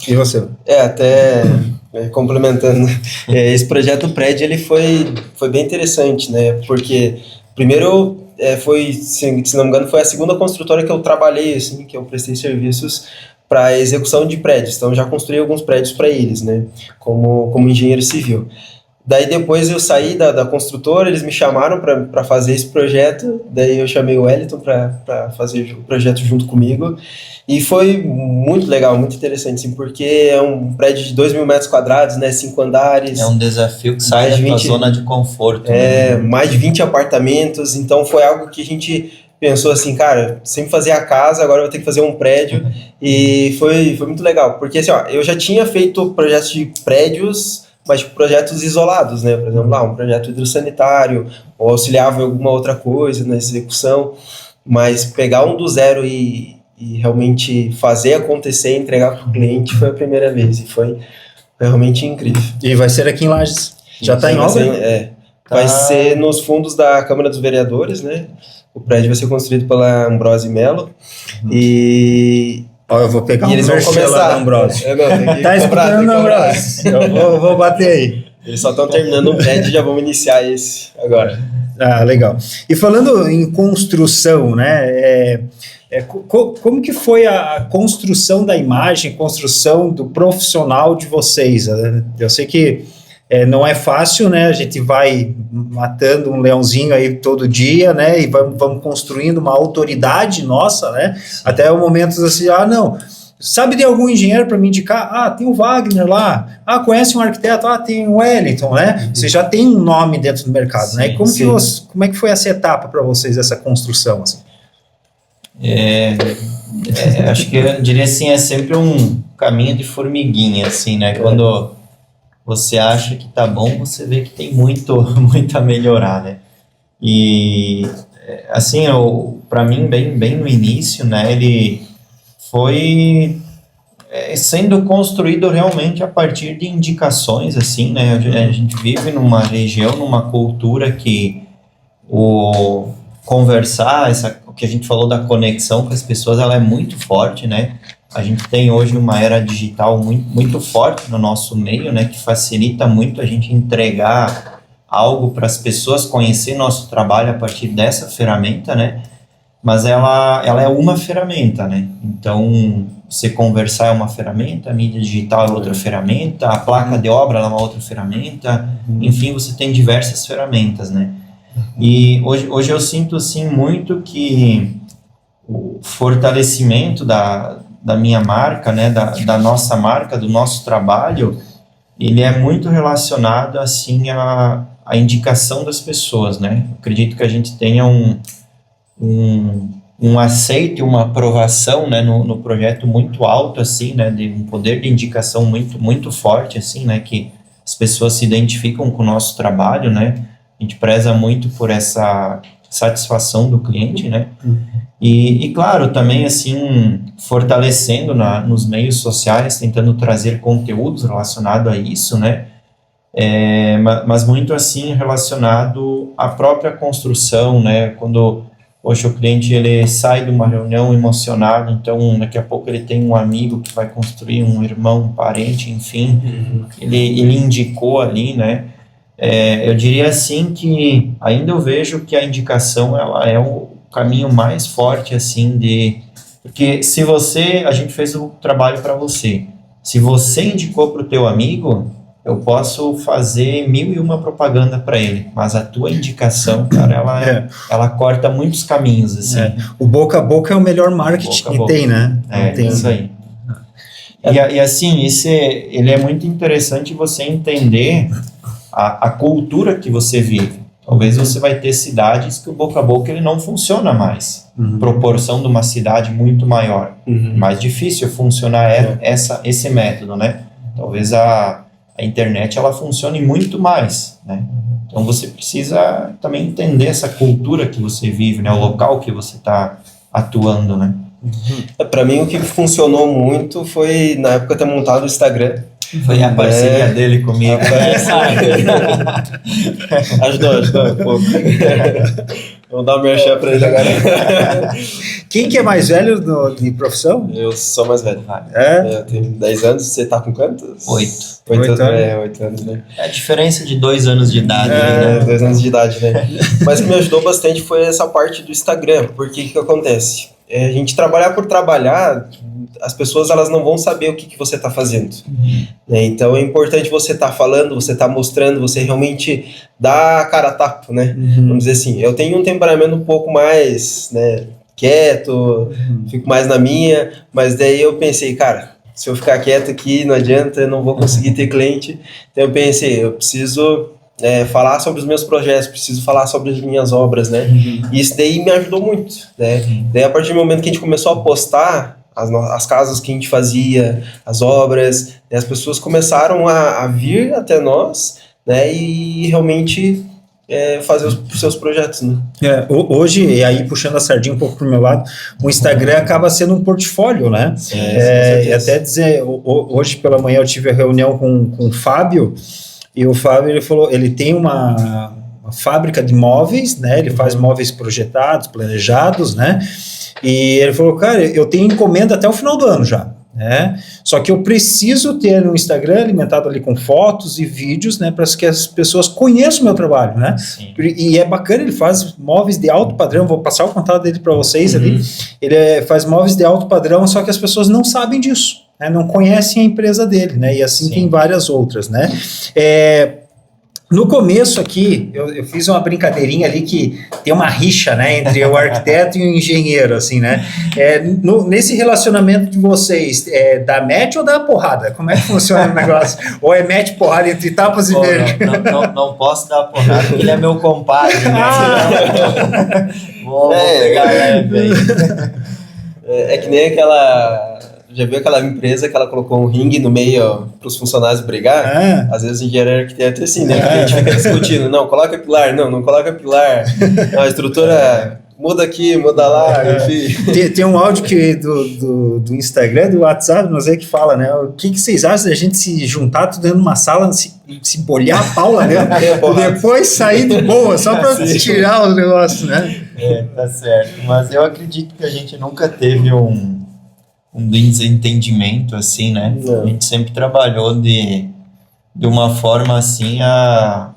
E você? Até complementando, esse projeto prédio, ele foi bem interessante, né, porque, primeiro, se não me engano, foi a segunda construtora que eu trabalhei, assim, que eu prestei serviços para execução de prédios, então já construí alguns prédios para eles, né, como engenheiro civil. Daí depois eu saí da construtora, eles me chamaram para fazer esse projeto, daí eu chamei o Wellington para fazer o projeto junto comigo, e foi muito legal, muito interessante, assim, porque é um prédio de 2.000 metros quadrados, né, 5 andares. É um desafio que sai da tua zona de conforto. Mais de 20 apartamentos, então foi algo que a gente pensou assim, cara, sempre fazia a casa, agora eu vou ter que fazer um prédio, e foi muito legal, porque assim, eu já tinha feito projetos de prédios, mas tipo, projetos isolados, né, por exemplo, um projeto hidrossanitário, ou auxiliava em alguma outra coisa na execução, mas pegar um do zero e realmente fazer acontecer e entregar para o cliente foi a primeira vez, e foi realmente incrível. E vai ser aqui em Lages? Já está em obra? Vai ser nos fundos da Câmara dos Vereadores, né? O prédio vai ser construído pela Ambrose Mello e... Ó, eu vou pegar eles vão merchan lá começar. da Ambrose. Não, tem que Tá comprar, escutando, tem que comprar. Ambrose? Eu vou bater aí. Eles só estão terminando um prédio e já vamos iniciar esse agora. Ah, legal. E falando em construção, né? Como que foi a construção da imagem, construção do profissional de vocês? Eu sei que não é fácil, né? A gente vai matando um leãozinho aí todo dia, né? E vamos construindo uma autoridade nossa, né? Até o momento assim, não, sabe de algum engenheiro para me indicar? Tem o Wagner lá. Conhece um arquiteto? Tem o Wellington, né? Você já tem um nome dentro do mercado, sim, né? E como é que foi essa etapa para vocês, essa construção, assim? Acho que eu diria assim, é sempre um caminho de formiguinha, assim, né? Quando você acha que tá bom, você vê que tem muito a melhorar, né? E, assim, para mim, bem no início, né? Ele foi sendo construído realmente a partir de indicações, assim, né? A gente vive numa região, numa cultura que o conversar, o que a gente falou da conexão com as pessoas, ela é muito forte, né? A gente tem hoje uma era digital muito, muito forte no nosso meio, né? Que facilita muito a gente entregar algo para as pessoas conhecer nosso trabalho a partir dessa ferramenta, né? Mas ela é uma ferramenta, né? Então, você conversar é uma ferramenta, a mídia digital é outra ferramenta, a placa de obra é uma outra ferramenta, enfim, você tem diversas ferramentas, né? E hoje eu sinto, assim, muito que o fortalecimento da minha marca, né, da nossa marca, do nosso trabalho, ele é muito relacionado, assim, à indicação das pessoas, né? Eu acredito que a gente tenha um aceito e uma aprovação, né, no projeto muito alto, assim, né, de um poder de indicação muito, muito forte, assim, né, que as pessoas se identificam com o nosso trabalho, né? A gente preza muito por essa satisfação do cliente, né? E claro, também, assim, fortalecendo nos meios sociais, tentando trazer conteúdos relacionados a isso, né? Mas muito, assim, relacionado à própria construção, né? Quando, poxa, o cliente, ele sai de uma reunião emocionado, então, daqui a pouco ele tem um amigo que vai construir, um irmão, um parente, enfim, ele indicou ali, né? Eu diria, assim, que ainda eu vejo que a indicação, ela é o caminho mais forte, assim, porque a gente fez o trabalho para você, se você indicou para o teu amigo, eu posso fazer 1001 propaganda para ele, mas a tua indicação, cara, ela corta muitos caminhos, assim. O boca a boca é o melhor marketing que tem, né? Tem isso aí. E assim, ele é muito interessante você entender a cultura que você vive. Talvez você vai ter cidades que o boca a boca ele não funciona mais. Proporção de uma cidade muito maior. Mais difícil funcionar esse método, né? Talvez a internet ela funcione muito mais, né? Então você precisa também entender essa cultura que você vive, né? O local que você está atuando, né? Para mim o que funcionou muito foi na época ter montado o Instagram. Foi a parceria dele comigo. Ajudou um pouco. Vamos dar um merchan pra ele agora. Quem que é mais velho de profissão? Eu sou mais velho. Eu tenho 10 anos, você tá com quantos? 8. 8 anos. 8 anos, né? É a diferença de 2 anos de idade. Né? 2 anos de idade, né? Mas o que me ajudou bastante foi essa parte do Instagram, porque o que acontece? A gente trabalhar por trabalhar, as pessoas elas não vão saber o que você está fazendo. Né? Então é importante você estar falando, você estar mostrando, você realmente dar a cara a tapa, né? Vamos dizer assim, eu tenho um temperamento um pouco mais, né, quieto, fico mais na minha, mas daí eu pensei, cara, se eu ficar quieto aqui não adianta, eu não vou conseguir ter cliente. Então eu pensei, eu preciso falar sobre os meus projetos, preciso falar sobre as minhas obras, né? E isso daí me ajudou muito, né? Daí a partir do momento que a gente começou a postar as casas que a gente fazia, as obras, né, as pessoas começaram a vir até nós, né? E realmente fazer os seus projetos, né? Hoje, e aí puxando a sardinha um pouco pro meu lado, o Instagram acaba sendo um portfólio, né? E até dizer, hoje pela manhã eu tive a reunião com o Fábio, e o Fábio, ele falou, ele tem uma fábrica de móveis, né? Ele faz móveis projetados, planejados, né? E ele falou, cara, eu tenho encomenda até o final do ano já, né? Só que eu preciso ter no Instagram alimentado ali com fotos e vídeos, né? Para que as pessoas conheçam o meu trabalho, né? Sim. E é bacana, ele faz móveis de alto padrão, vou passar o contato dele para vocês ali. Ele faz móveis de alto padrão, só que as pessoas não sabem disso, né? Não conhecem a empresa dele, né? E assim tem várias outras, né? No começo aqui, eu fiz uma brincadeirinha ali que tem uma rixa, né, entre o arquiteto e o engenheiro, assim, né? Nesse relacionamento de vocês, dá match ou dá porrada? Como é que funciona o negócio? Ou é match porrada entre tapas e beijo? Não posso dar porrada, porque ele é meu compadre, né? Vou pegar leve aí. É que nem aquela... Já viu aquela empresa que ela colocou um ringue no meio para os funcionários brigar? Às vezes o engenheiro arquiteto é assim, né? A gente fica discutindo, não, coloca pilar, não coloca pilar. Não, a estrutura muda aqui, muda lá, enfim. Tem um áudio do Instagram, do WhatsApp, não sei, que fala, né? O que vocês acham da gente se juntar tudo dentro de uma sala, se bolhar a pau lá dentro, depois sair de boa, só para tirar o negócio, né? Tá certo. Mas eu acredito que a gente nunca teve um desentendimento, assim, né? Não. A gente sempre trabalhou de uma forma, assim, a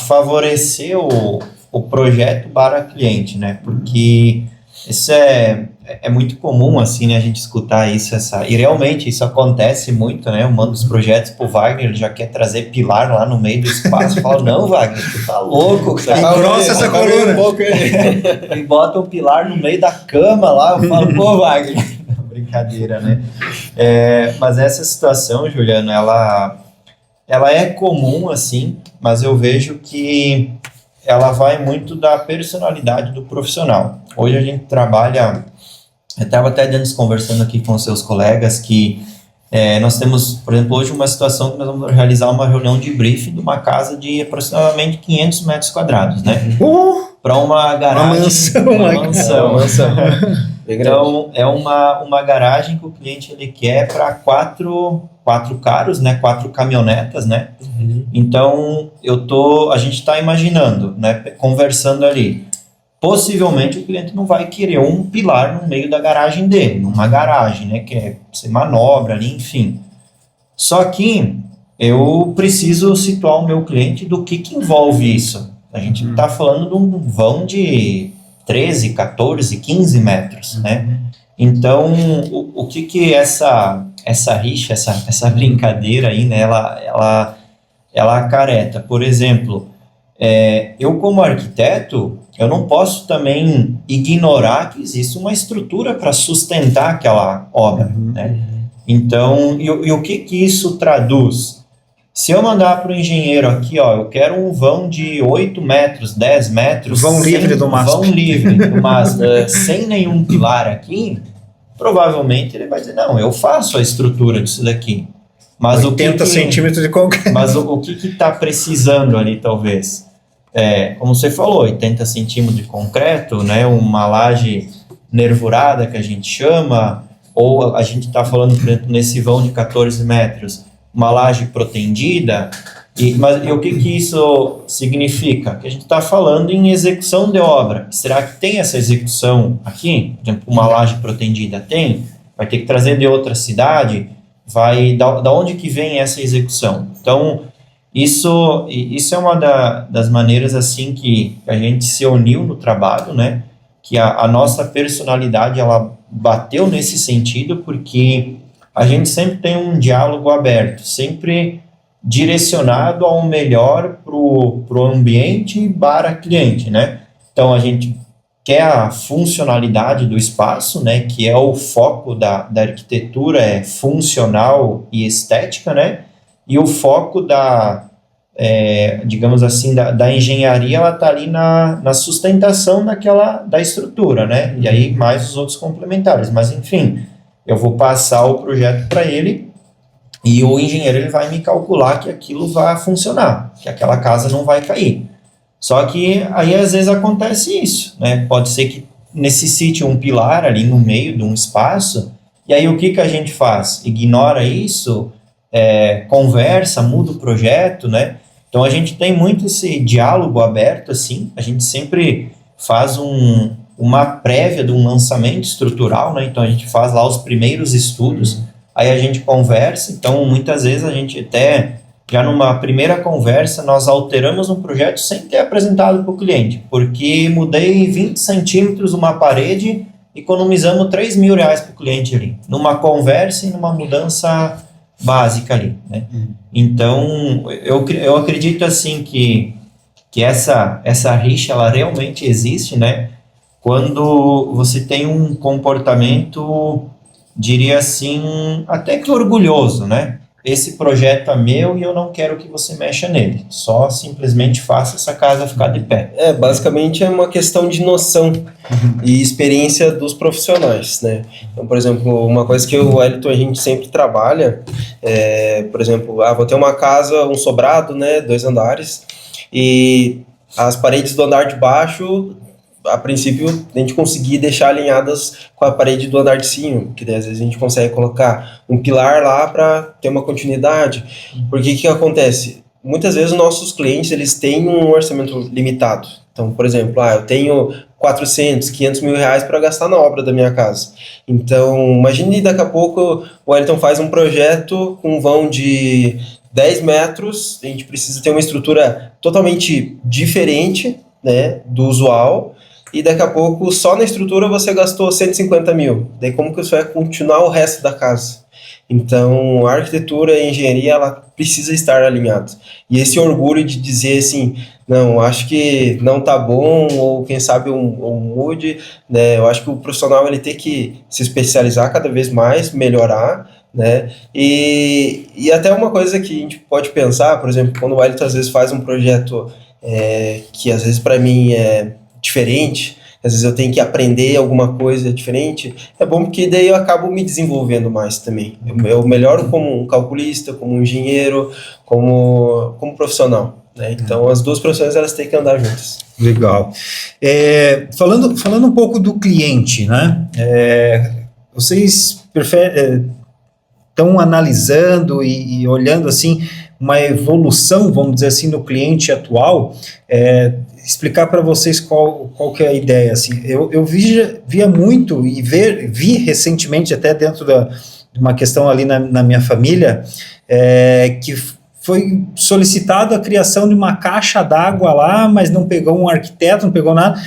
favorecer o projeto para cliente, né? Porque isso é muito comum, assim, né? A gente escutar isso, e realmente isso acontece muito, né? Eu mando os projetos pro Wagner, ele já quer trazer pilar lá no meio do espaço, fala, não, Wagner, tu tá louco, cara. Engrossa essa coluna. E bota o pilar no meio da cama lá, eu falo, pô, Wagner, brincadeira, né? Mas essa situação, Juliano, ela é comum, assim, mas eu vejo que ela vai muito da personalidade do profissional. Hoje a gente trabalha, eu estava até antes conversando aqui com os seus colegas que nós temos, por exemplo, hoje uma situação que nós vamos realizar uma reunião de briefing de uma casa de aproximadamente 500 metros quadrados, né? Para uma garagem. Uma mansão. Então, é uma garagem que o cliente ele quer para quatro carros, né? 4 caminhonetas, né? Então, a gente está imaginando, né? Conversando ali. Possivelmente o cliente não vai querer um pilar no meio da garagem dele, numa garagem, né? Que você manobra ali, enfim. Só que eu preciso situar o meu cliente do que envolve isso. A gente está falando de um vão de 13, 14, 15 metros, né? Então, o que essa rixa, essa brincadeira aí, né? Ela acarreta. Por exemplo, eu como arquiteto, eu não posso também ignorar que existe uma estrutura para sustentar aquela obra, né? Então, e o que isso traduz? Se eu mandar para o engenheiro aqui, ó, eu quero um vão de 8 metros, 10 metros... Vão livre do MASP. Vão livre do MASP, sem nenhum pilar aqui, provavelmente ele vai dizer, não, eu faço a estrutura disso daqui. Mas 80 centímetros de concreto. Mas o que está precisando ali, talvez? Como você falou, 80 centímetros de concreto, né, uma laje nervurada, que a gente chama, ou a gente está falando, por exemplo, nesse vão de 14 metros, uma laje protendida, mas o que isso significa? Que a gente está falando em execução de obra. Será que tem essa execução aqui? Por exemplo, uma laje protendida tem? Vai ter que trazer de outra cidade? Da onde que vem essa execução? Então, isso é uma das maneiras assim que a gente se uniu no trabalho, né? Que a nossa personalidade, ela bateu nesse sentido, porque a gente sempre tem um diálogo aberto, sempre direcionado ao melhor pro ambiente para cliente, né? Então, a gente quer a funcionalidade do espaço, né? Que é o foco da arquitetura, é funcional e estética, né? E o foco digamos assim, da engenharia, ela está ali na sustentação da estrutura, né? E aí mais os outros complementares. Mas, enfim, eu vou passar o projeto para ele e o engenheiro ele vai me calcular que aquilo vai funcionar, que aquela casa não vai cair. Só que aí às vezes acontece isso, né? Pode ser que necessite um pilar ali no meio de um espaço, e aí o que a gente faz? Ignora isso, conversa, muda o projeto, né? Então a gente tem muito esse diálogo aberto, assim, a gente sempre faz uma prévia de um lançamento estrutural, né? Então a gente faz lá os primeiros estudos, aí a gente conversa, então muitas vezes a gente até, já numa primeira conversa, nós alteramos um projeto sem ter apresentado para o cliente, porque mudei 20 centímetros uma parede, economizamos R$3.000 para o cliente ali, numa conversa e numa mudança básica ali, né? Então, eu acredito assim que essa rixa, ela realmente existe, né? Quando você tem um comportamento, diria assim, até que orgulhoso, né? Esse projeto é meu e eu não quero que você mexa nele. Só simplesmente faça essa casa ficar de pé. Basicamente é uma questão de noção e experiência dos profissionais, né? Então, por exemplo, uma coisa que o Wellington a gente sempre trabalha por exemplo, vou ter uma casa, um sobrado, né, 2 andares, e as paredes do andar de baixo, a princípio, a gente conseguir deixar alinhadas com a parede do andar de cima, que daí, às vezes a gente consegue colocar um pilar lá para ter uma continuidade. Porque o que acontece? Muitas vezes os nossos clientes, eles têm um orçamento limitado. Então, por exemplo, eu tenho 400, 500 mil reais para gastar na obra da minha casa. Então, imagine daqui a pouco o Wellington faz um projeto com um vão de 10 metros, a gente precisa ter uma estrutura totalmente diferente, né, do usual, e daqui a pouco só na estrutura você gastou 150 mil. Daí como que você vai continuar o resto da casa? Então, a arquitetura e a engenharia, ela precisa estar alinhada. E esse orgulho de dizer assim, não, acho que não tá bom, ou quem sabe mude, né? Eu acho que o profissional, ele tem que se especializar cada vez mais, melhorar, né? E até uma coisa que a gente pode pensar, por exemplo, quando o Wellington às vezes faz um projeto que às vezes para mim é diferente, às vezes eu tenho que aprender alguma coisa diferente, é bom porque daí eu acabo me desenvolvendo mais também. Eu melhoro como um calculista, como um engenheiro, como profissional, né? Então as duas profissões, elas têm que andar juntas. Legal. Falando um pouco do cliente, né? Vocês estão analisando e olhando assim uma evolução, vamos dizer assim, no cliente atual. Explicar para vocês qual que é a ideia. Assim, eu via muito e vi recentemente, até dentro de uma questão ali na minha família, que foi solicitado a criação de uma caixa d'água lá, mas não pegou um arquiteto, não pegou nada.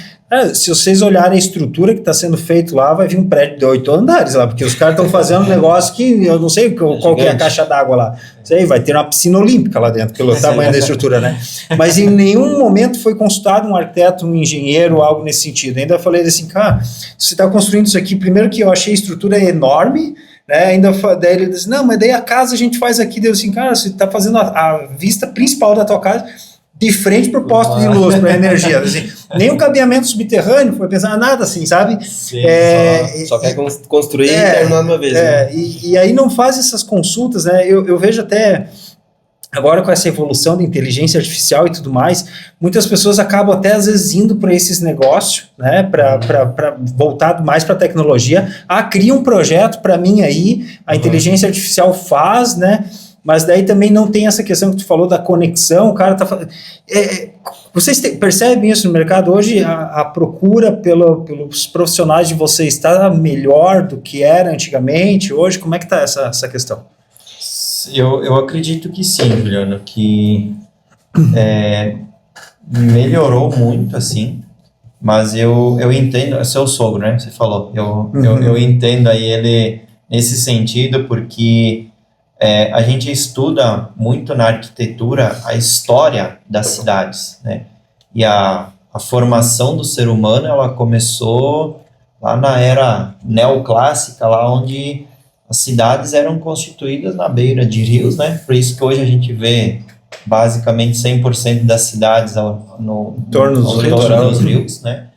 Se vocês olharem a estrutura que está sendo feito lá, vai vir um prédio de 8 andares lá, porque os caras estão fazendo um negócio que eu não sei qual que é a caixa d'água lá. Sei, vai ter uma piscina olímpica lá dentro, pelo tamanho da estrutura, né? Mas em nenhum momento foi consultado um arquiteto, um engenheiro, algo nesse sentido. Ainda falei assim, cara, você está construindo isso aqui, primeiro que eu achei a estrutura enorme, né? Daí ele disse, não, mas daí a casa a gente faz aqui. Deu assim, cara, você está fazendo a vista principal da tua casa de frente para o posto de luz, para energia. Assim, nem o cabeamento subterrâneo foi pensar nada assim, sabe? Sim, só quer construir e terminar de uma vez. Né? E aí não faz essas consultas, né? Eu vejo até agora com essa evolução da inteligência artificial e tudo mais, muitas pessoas acabam até às vezes indo para esses negócios, né? Para voltado mais para a tecnologia. Cria um projeto para mim aí, a inteligência artificial faz, né? Mas daí também não tem essa questão que tu falou da conexão, o cara tá falando... Vocês percebem isso no mercado hoje? A procura pelos profissionais de vocês está melhor do que era antigamente? Hoje, como é que está essa questão? Eu acredito que sim, Juliano, que melhorou muito, assim, mas eu entendo, é seu sogro, né, você falou, eu entendo aí ele nesse sentido, porque a gente estuda muito na arquitetura a história das cidades, né? E a formação do ser humano, ela começou lá na era neoclássica, lá onde as cidades eram constituídas na beira de rios, né? Por isso que hoje a gente vê basicamente 100% das cidades no torno dos rios, né?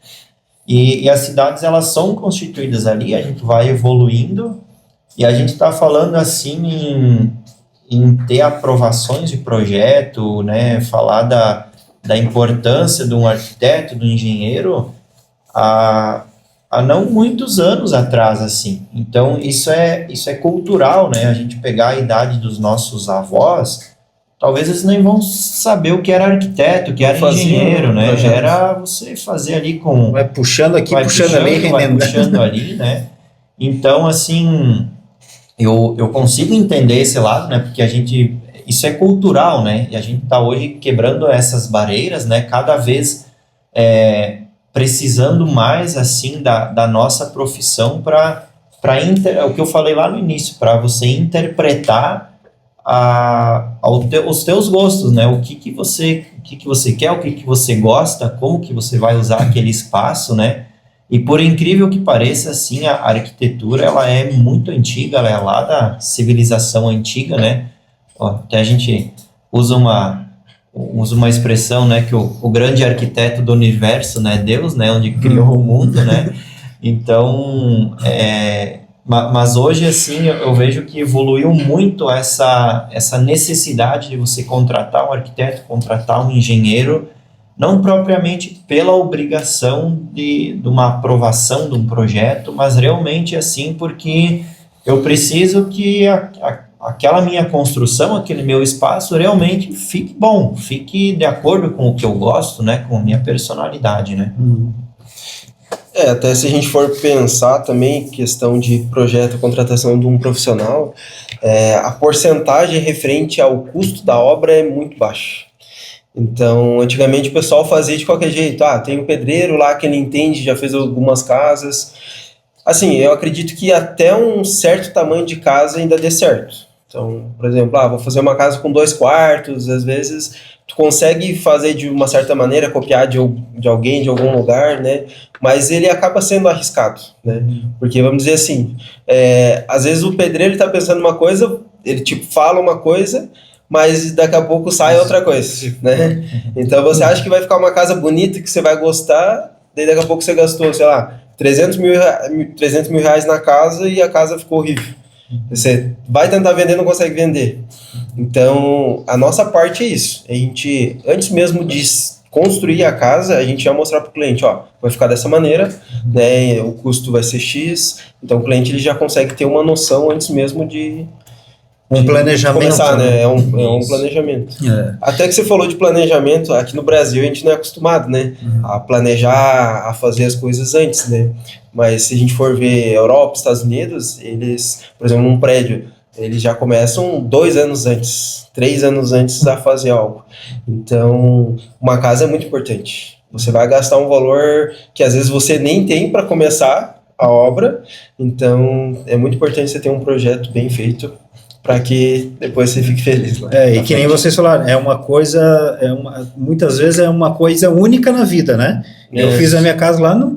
E as cidades, elas são constituídas ali, a gente vai evoluindo. E a gente está falando assim em ter aprovações de projeto, né, falar da importância de um arquiteto, do engenheiro, há não muitos anos atrás, assim. Então, isso é cultural, né, a gente pegar a idade dos nossos avós, talvez eles nem vão saber o que era arquiteto, o que era engenheiro, né? Era você fazer ali com... Vai puxando aqui, puxando ali, vai puxando ali, né? Então, assim, eu consigo entender esse lado, né? Porque isso é cultural, né? E a gente está hoje quebrando essas barreiras, né? Cada vez precisando mais, assim, da nossa profissão para o que eu falei lá no início, para você interpretar os teus gostos, né? O que você quer, o que você gosta, como que você vai usar aquele espaço, né? E por incrível que pareça, assim, a arquitetura, ela é muito antiga, ela é lá da civilização antiga, né? Ó, até a gente usa uma expressão, né, que o grande arquiteto do universo, né, Deus, né, onde criou o mundo, né? Então, mas hoje, assim, eu vejo que evoluiu muito essa necessidade de você contratar um arquiteto, contratar um engenheiro, não propriamente pela obrigação de uma aprovação de um projeto, mas realmente, assim, porque eu preciso que aquela minha construção, aquele meu espaço, realmente fique bom, fique de acordo com o que eu gosto, né, com a minha personalidade, né? Até se a gente for pensar também questão de projeto, contratação de um profissional, a porcentagem referente ao custo da obra é muito baixa. Então, antigamente o pessoal fazia de qualquer jeito. Tem um pedreiro lá que ele entende, já fez algumas casas. Assim, eu acredito que até um certo tamanho de casa ainda dê certo. Então, por exemplo, vou fazer uma casa com 2 quartos, às vezes tu consegue fazer de uma certa maneira, copiar de alguém, de algum lugar, né? Mas ele acaba sendo arriscado, né? Porque, vamos dizer assim, às vezes o pedreiro está pensando uma coisa, ele tipo fala uma coisa, mas daqui a pouco sai outra coisa, né? Então você acha que vai ficar uma casa bonita, que você vai gostar, daí daqui a pouco você gastou, sei lá, 300 mil reais na casa e a casa ficou horrível. Você vai tentar vender, não consegue vender. Então, a nossa parte é isso. A gente, antes mesmo de construir a casa, a gente vai mostrar para o cliente, vai ficar dessa maneira, né? O custo vai ser X. Então, o cliente ele já consegue ter uma noção antes mesmo de planejamento. Começar, né? É um planejamento. Até que você falou de planejamento, aqui no Brasil a gente não é acostumado, né? A planejar, a fazer as coisas antes, né? Mas se a gente for ver Europa, Estados Unidos, eles, por exemplo, num prédio, eles já começam 2 anos antes, 3 anos antes a fazer algo. Então, uma casa é muito importante. Você vai gastar um valor que às vezes você nem tem para começar a obra, então é muito importante você ter um projeto bem feito para que depois você fique feliz lá. E que nem vocês falaram, muitas vezes é uma coisa única na vida, né? Eu fiz a minha casa lá,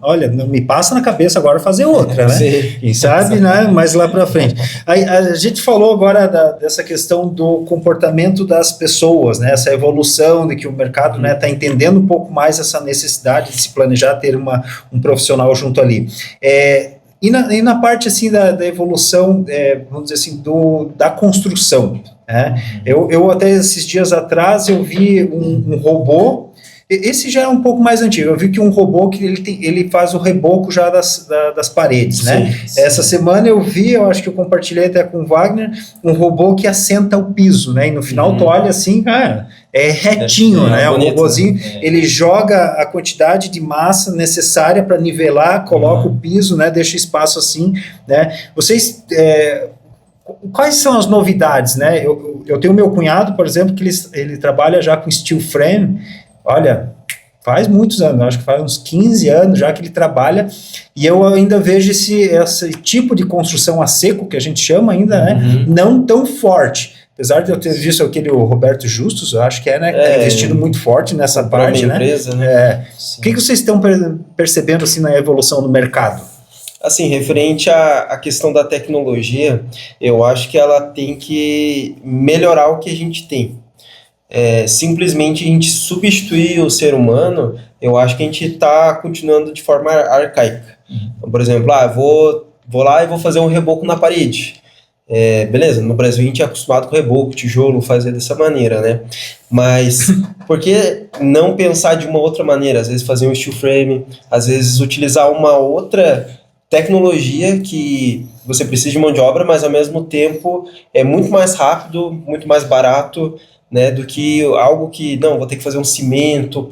olha, não me passa na cabeça agora fazer outra, né? Sim. Quem sabe, né? Mais lá para frente. A gente falou agora dessa questão do comportamento das pessoas, né? Essa evolução de que o mercado, né, está entendendo um pouco mais essa necessidade de se planejar, ter um profissional junto ali. E na parte assim da evolução, vamos dizer assim, da construção, né? Eu até esses dias atrás eu vi um robô. Esse já é um pouco mais antigo. Eu vi que um robô que ele faz o reboco já das paredes, né? Sim. Essa semana eu acho que eu compartilhei até com o Wagner, um robô que assenta o piso, né? E no final tu olha assim, cara, é retinho, né? Bonito, o robôzinho, ele joga a quantidade de massa necessária para nivelar, coloca o piso, né? Deixa espaço assim, né? Vocês... quais são as novidades, né? Eu tenho meu cunhado, por exemplo, que ele trabalha já com steel frame. Olha, faz muitos anos, acho que faz uns 15 anos já que ele trabalha, e eu ainda vejo esse tipo de construção a seco, que a gente chama ainda, né, não tão forte. Apesar de eu ter visto o Roberto Justus, eu acho que né, que está investindo muito forte nessa parte, né? Empresa, né? O que vocês estão percebendo assim na evolução do mercado? Assim, referente à questão da tecnologia, eu acho que ela tem que melhorar o que a gente tem. Simplesmente a gente substituir o ser humano, eu acho que a gente está continuando de forma arcaica. Então, por exemplo, vou lá e vou fazer um reboco na parede. Beleza, no Brasil a gente é acostumado com reboco, tijolo, fazer dessa maneira, né? Mas por que não pensar de uma outra maneira? Às vezes fazer um steel frame, às vezes utilizar uma outra tecnologia que você precisa de mão de obra, mas ao mesmo tempo é muito mais rápido, muito mais barato, né, do que algo que, não, vou ter que fazer um cimento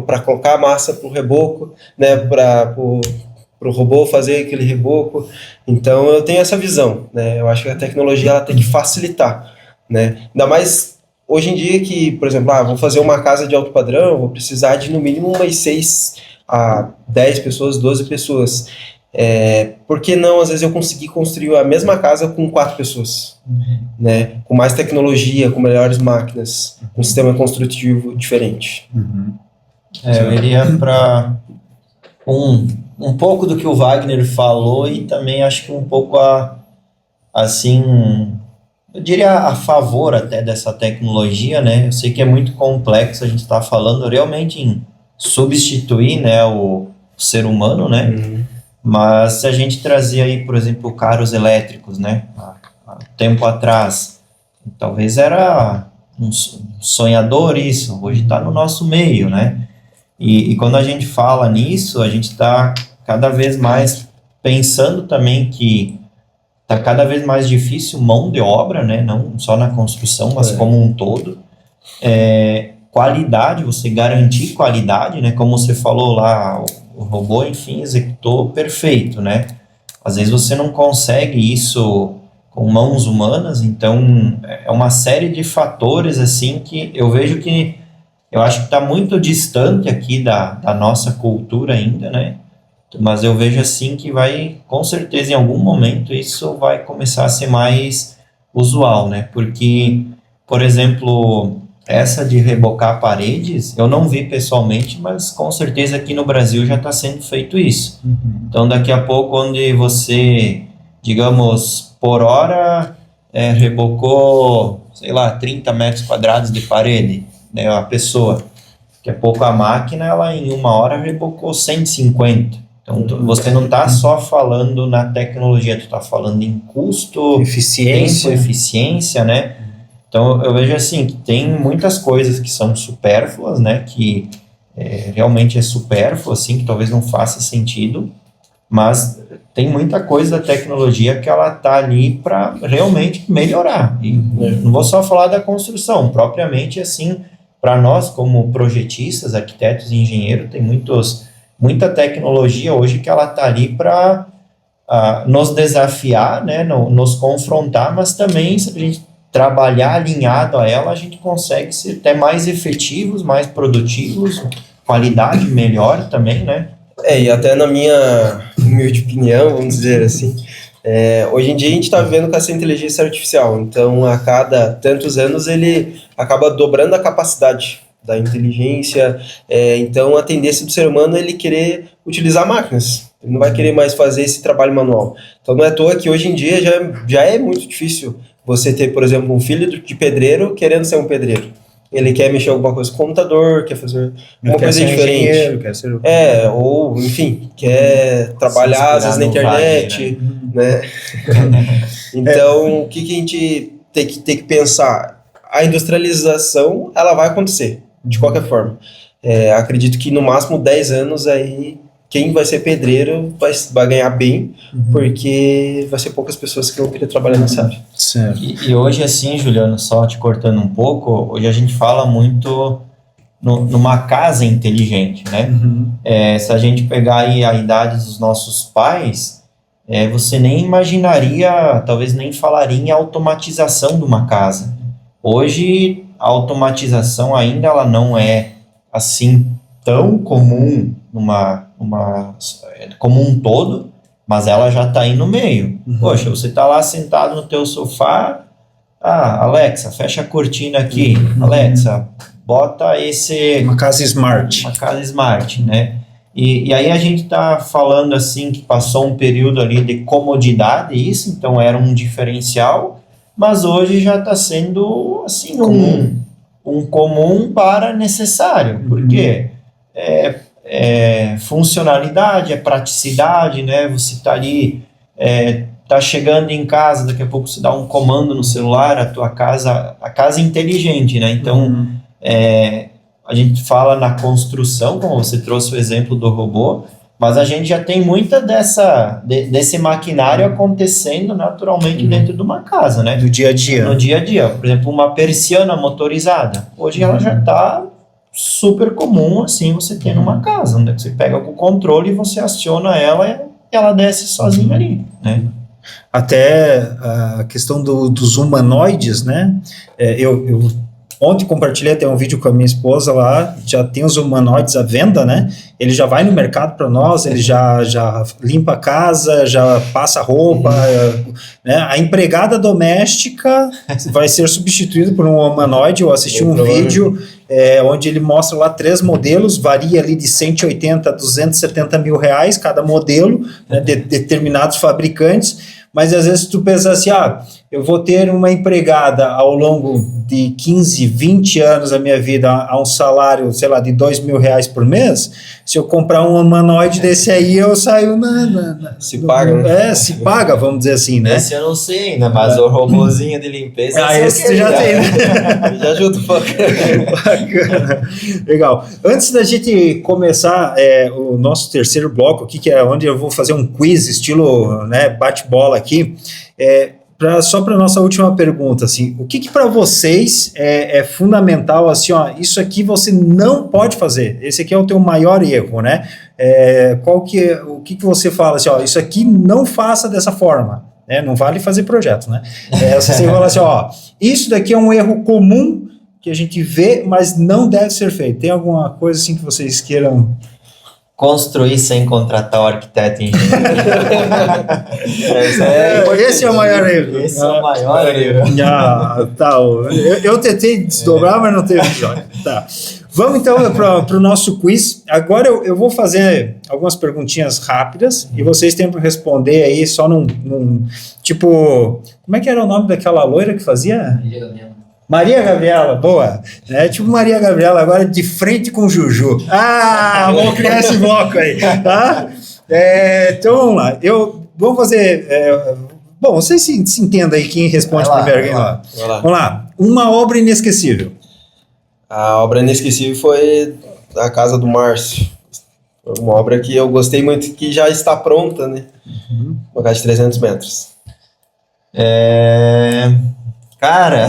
para colocar a massa para o reboco, né, para o robô fazer aquele reboco. Então eu tenho essa visão, né, eu acho que a tecnologia ela tem que facilitar, né, ainda mais hoje em dia que, por exemplo, vou fazer uma casa de alto padrão, vou precisar de no mínimo umas 6 a 10 pessoas, 12 pessoas. Por que não, às vezes, eu conseguir construir a mesma casa com 4 pessoas, né? Com mais tecnologia, com melhores máquinas, um sistema construtivo diferente. Eu iria para um pouco do que o Wagner falou e também acho que um pouco assim, eu diria a favor até dessa tecnologia, né? Eu sei que é muito complexo, a gente está falando realmente em substituir, né, o ser humano, né? Mas se a gente trazer aí, por exemplo, carros elétricos, né? Há tempo atrás, talvez era um sonhador isso, hoje está no nosso meio, né? E quando a gente fala nisso, a gente está cada vez mais pensando também que está cada vez mais difícil mão de obra, né? Não só na construção, mas como um todo. Qualidade, você garantir qualidade, né? Como você falou lá, o robô, enfim, executou perfeito, né? Às vezes você não consegue isso com mãos humanas, então é uma série de fatores, assim, que eu vejo que eu acho que está muito distante aqui da nossa cultura ainda, né? Mas eu vejo, assim, que vai, com certeza, em algum momento, isso vai começar a ser mais usual, né? Porque, por exemplo, essa de rebocar paredes, eu não vi pessoalmente, mas com certeza aqui no Brasil já está sendo feito isso. Então, daqui a pouco, onde você, digamos, por hora, rebocou, sei lá, 30 metros quadrados de parede, né, a pessoa. Daqui a pouco a máquina, ela em 1 hora rebocou 150. Então, você não está só falando na tecnologia, tu está falando em custo, eficiência, tempo, eficiência, né? Então, eu vejo assim, que tem muitas coisas que são supérfluas, né, que realmente é supérfluo, assim, que talvez não faça sentido, mas tem muita coisa da tecnologia que ela está ali para realmente melhorar. E não vou só falar da construção, propriamente, assim, para nós, como projetistas, arquitetos e engenheiros, tem muita tecnologia hoje que ela está ali para nos desafiar, né, nos confrontar, mas também, se a gente trabalhar alinhado a ela, a gente consegue ser até mais efetivos, mais produtivos, qualidade melhor também, né? E até na minha humilde opinião, vamos dizer assim, hoje em dia a gente está vivendo com essa inteligência artificial, então a cada tantos anos ele acaba dobrando a capacidade da inteligência, então a tendência do ser humano é ele querer utilizar máquinas, ele não vai querer mais fazer esse trabalho manual. Então não é à toa que hoje em dia já é muito difícil você ter, por exemplo, um filho de pedreiro querendo ser um pedreiro. Ele quer mexer alguma coisa com o computador, quer fazer uma coisa diferente. Quer ser... Ou, enfim, quer trabalhar às vezes na internet, né? Então, o que a gente tem que pensar? A industrialização, ela vai acontecer, de qualquer forma. Acredito que no máximo 10 anos aí, quem vai ser pedreiro vai ganhar bem, porque vai ser poucas pessoas que vão querer trabalhar nessa área. Certo. E hoje, assim, Juliano, só te cortando um pouco, hoje a gente fala muito numa casa inteligente, né? Se a gente pegar aí a idade dos nossos pais, você nem imaginaria, talvez nem falaria em automatização de uma casa. Hoje, a automatização ainda ela não é, assim, tão comum como um todo, mas ela já está aí no meio. Poxa, você está lá sentado no teu sofá, Alexa, fecha a cortina aqui, Alexa, bota uma casa smart. Uma casa smart, né? E aí a gente está falando assim que passou um período ali de comodidade, isso, então era um diferencial, mas hoje já está sendo assim um comum para necessário, porque funcionalidade, praticidade, né? Você está ali, tá chegando em casa, daqui a pouco você dá um comando no celular, a casa é inteligente, né? Então, a gente fala na construção, como você trouxe o exemplo do robô, Mas a gente já tem muita desse maquinário acontecendo naturalmente dentro de uma casa, né? Do dia a dia. No dia a dia. Por exemplo, uma persiana motorizada. Hoje ela já está super comum, assim, você ter numa casa, onde você pega com o controle e você aciona ela e ela desce sozinha ali, né? Até a questão dos humanoides, né? Eu ontem compartilhei até um vídeo com a minha esposa lá, já tem os humanoides à venda, né? Ele já vai no mercado para nós, ele já limpa a casa, já passa roupa, né? A empregada doméstica vai ser substituída por um humanoide. Eu assisti um vídeo onde ele mostra lá 3 modelos, varia ali de 180 a 270 mil reais cada modelo, né, de determinados fabricantes. Mas às vezes tu pensa assim, eu vou ter uma empregada ao longo de 15, 20 anos da minha vida a um salário, sei lá, de 2 mil reais por mês. Se eu comprar um humanoide desse aí, eu saio se paga, né? Se paga, vamos dizer assim, né? Esse eu não sei ainda, mas o robôzinho de limpeza... Esse tu já tem, né? Já ajuda um pouco. Bacana. Legal. Antes da gente começar o nosso terceiro bloco aqui, que é onde eu vou fazer um quiz estilo, né, bate-bola aqui, só para nossa última pergunta, assim, o que para vocês é fundamental, assim, isso aqui você não pode fazer, esse aqui é o teu maior erro, né? O que você fala assim, isso aqui não faça dessa forma, né? Não vale fazer projeto, né? Você fala assim, isso daqui é um erro comum que a gente vê, mas não deve ser feito. Tem alguma coisa assim que vocês queiram... Construir sem contratar o arquiteto e engenheiro. Esse é o maior erro. Esse é o maior erro. Tá. Eu tentei desdobrar, mas não teve jeito. Tá. Vamos então para o nosso quiz. Agora eu vou fazer algumas perguntinhas rápidas e vocês têm para responder aí só num tipo... Como é que era o nome daquela loira que fazia? Maria Gabriela, boa. Tipo Maria Gabriela, agora de frente com o Juju. Vamos criar esse bloco aí, tá? Então, vamos lá. Vou fazer... bom, vocês se entendam aí quem responde primeiro. Vamos lá. Uma obra inesquecível. A obra inesquecível foi A Casa do Márcio. Uma obra que eu gostei muito, que já está pronta, né? Uma casa de 300 metros. Cara,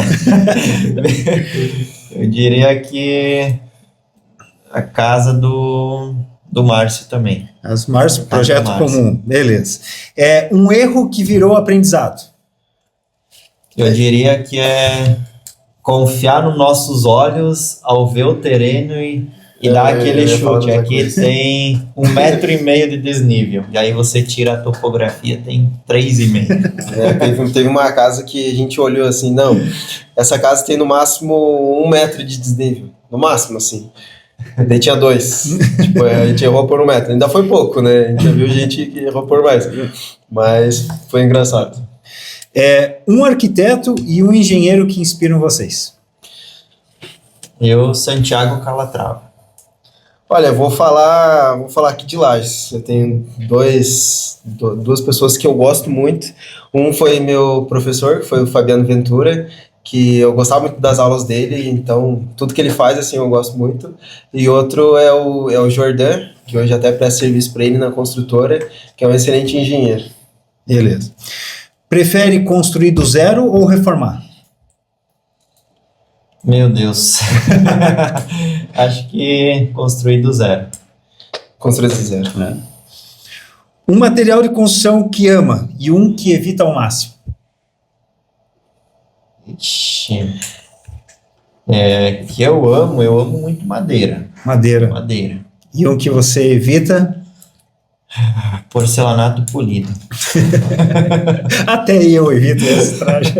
eu diria que a casa do Márcio também. As Márcio, projeto comum, beleza. Um erro que virou aprendizado. Eu diria que é confiar nos nossos olhos ao ver o terreno e dar aquele chute. Aqui tem 1,5 m de desnível. E aí você tira a topografia, tem 3,5. Teve uma casa que a gente olhou assim, não, essa casa tem no máximo 1 metro de desnível. No máximo, assim. Daí tinha 2. A gente errou por 1 metro. Ainda foi pouco, né? A gente já viu gente que errou por mais. Mas foi engraçado. Um arquiteto e um engenheiro que inspiram vocês. Santiago Calatrava. Olha, vou falar aqui de Lages. Eu tenho duas pessoas que eu gosto muito. Um foi meu professor, que foi o Fabiano Ventura, que eu gostava muito das aulas dele, então tudo que ele faz, assim, eu gosto muito. E outro é o Jordan, que hoje até presta serviço para ele na construtora, que é um excelente engenheiro. Beleza. Prefere construir do zero ou reformar? Meu Deus. Acho que construir do zero. Construir do zero. Um material de construção que ama e um que evita ao máximo. Ixi. Que eu amo muito madeira. Madeira. E um que você evita? Porcelanato polido. Até eu evito esse traje.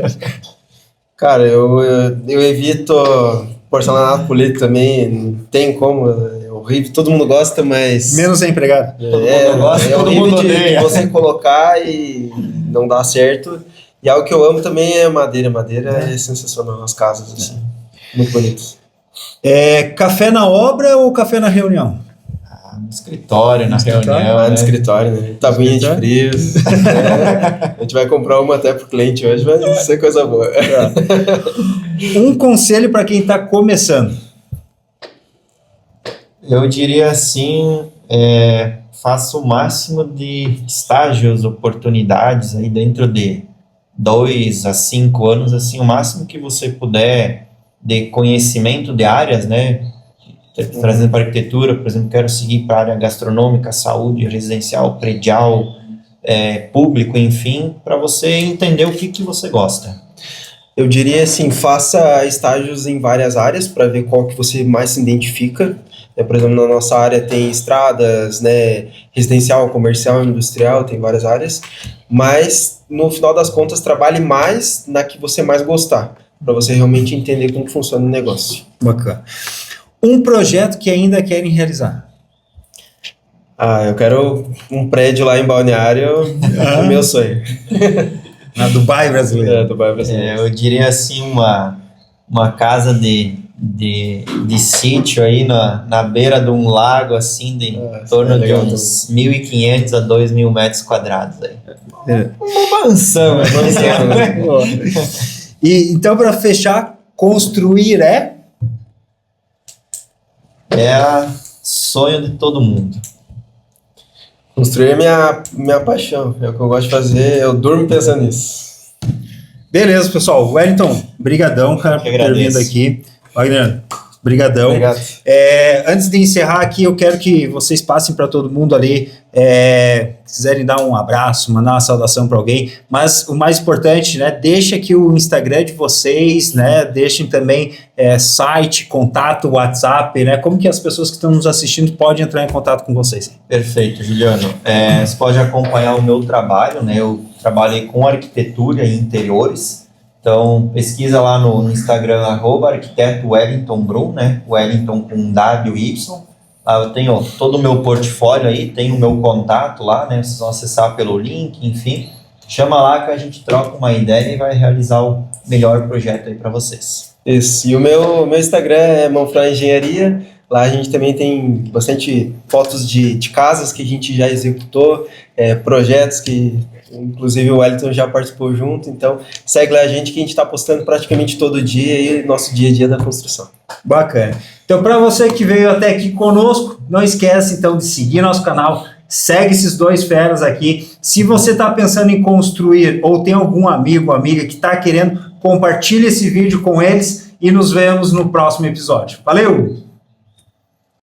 Cara, eu evito porcelanato polido também, não tem como, é horrível, todo mundo gosta, mas... Menos a empregada. É horrível de você colocar e não dá certo. E algo que eu amo também é madeira. Madeira é sensacional nas casas, assim, muito bonitos. Café na obra ou café na reunião? No escritório, na reunião. No escritório, né? Tabuinha de frios. A gente vai comprar uma até pro cliente hoje, vai ser coisa boa. Um conselho para quem está começando. Eu diria assim, faço o máximo de estágios, oportunidades aí dentro de 2 a 5 anos, assim, o máximo que você puder de conhecimento de áreas, né? Trazendo para arquitetura, por exemplo, quero seguir para a área gastronômica, saúde, residencial, predial, público, enfim, para você entender o que você gosta. Eu diria assim, faça estágios em várias áreas para ver qual que você mais se identifica. Por exemplo, na nossa área tem estradas, né, residencial, comercial, industrial, tem várias áreas. Mas, no final das contas, trabalhe mais na que você mais gostar, para você realmente entender como funciona o negócio. Bacana. Um projeto que ainda querem realizar? Eu quero um prédio lá em Balneário, é o meu sonho. Na Dubai brasileira. Dubai brasileira. Eu diria assim, uma casa de sítio aí na beira de um lago, assim, em torno de uns 1.500 a 2.000 metros quadrados. Aí. Uma mansão. E então, para fechar, construir sonho de todo mundo. Construir é minha paixão, é o que eu gosto de fazer, eu durmo pensando nisso. Beleza, pessoal. Wellington, brigadão, cara, por ter vindo aqui. Wagner, brigadão. Obrigado. Antes de encerrar aqui, eu quero que vocês passem para todo mundo ali, quiserem dar um abraço, mandar uma saudação para alguém, mas o mais importante, né, deixa aqui o Instagram de vocês, né, deixem também site, contato, WhatsApp, né, como que as pessoas que estão nos assistindo podem entrar em contato com vocês? Perfeito, Juliano. Você pode acompanhar o meu trabalho, né, eu trabalhei com arquitetura e interiores. Então, pesquisa lá no Instagram, @arquiteto Wellington Brum, né? Wellington com WY. Lá eu tenho todo o meu portfólio aí, tem o meu contato lá, né? Vocês vão acessar pelo link, enfim. Chama lá que a gente troca uma ideia e vai realizar o melhor projeto aí para vocês. Isso, e o meu Instagram é Manfran Engenharia. Lá a gente também tem bastante fotos de casas que a gente já executou, projetos que... Inclusive o Wellington já participou junto, então segue lá a gente que a gente está postando praticamente todo dia aí nosso dia a dia da construção. Bacana. Então, para você que veio até aqui conosco, não esquece então de seguir nosso canal, segue esses dois feras aqui. Se você está pensando em construir ou tem algum amigo ou amiga que está querendo, compartilhe esse vídeo com eles e nos vemos no próximo episódio. Valeu!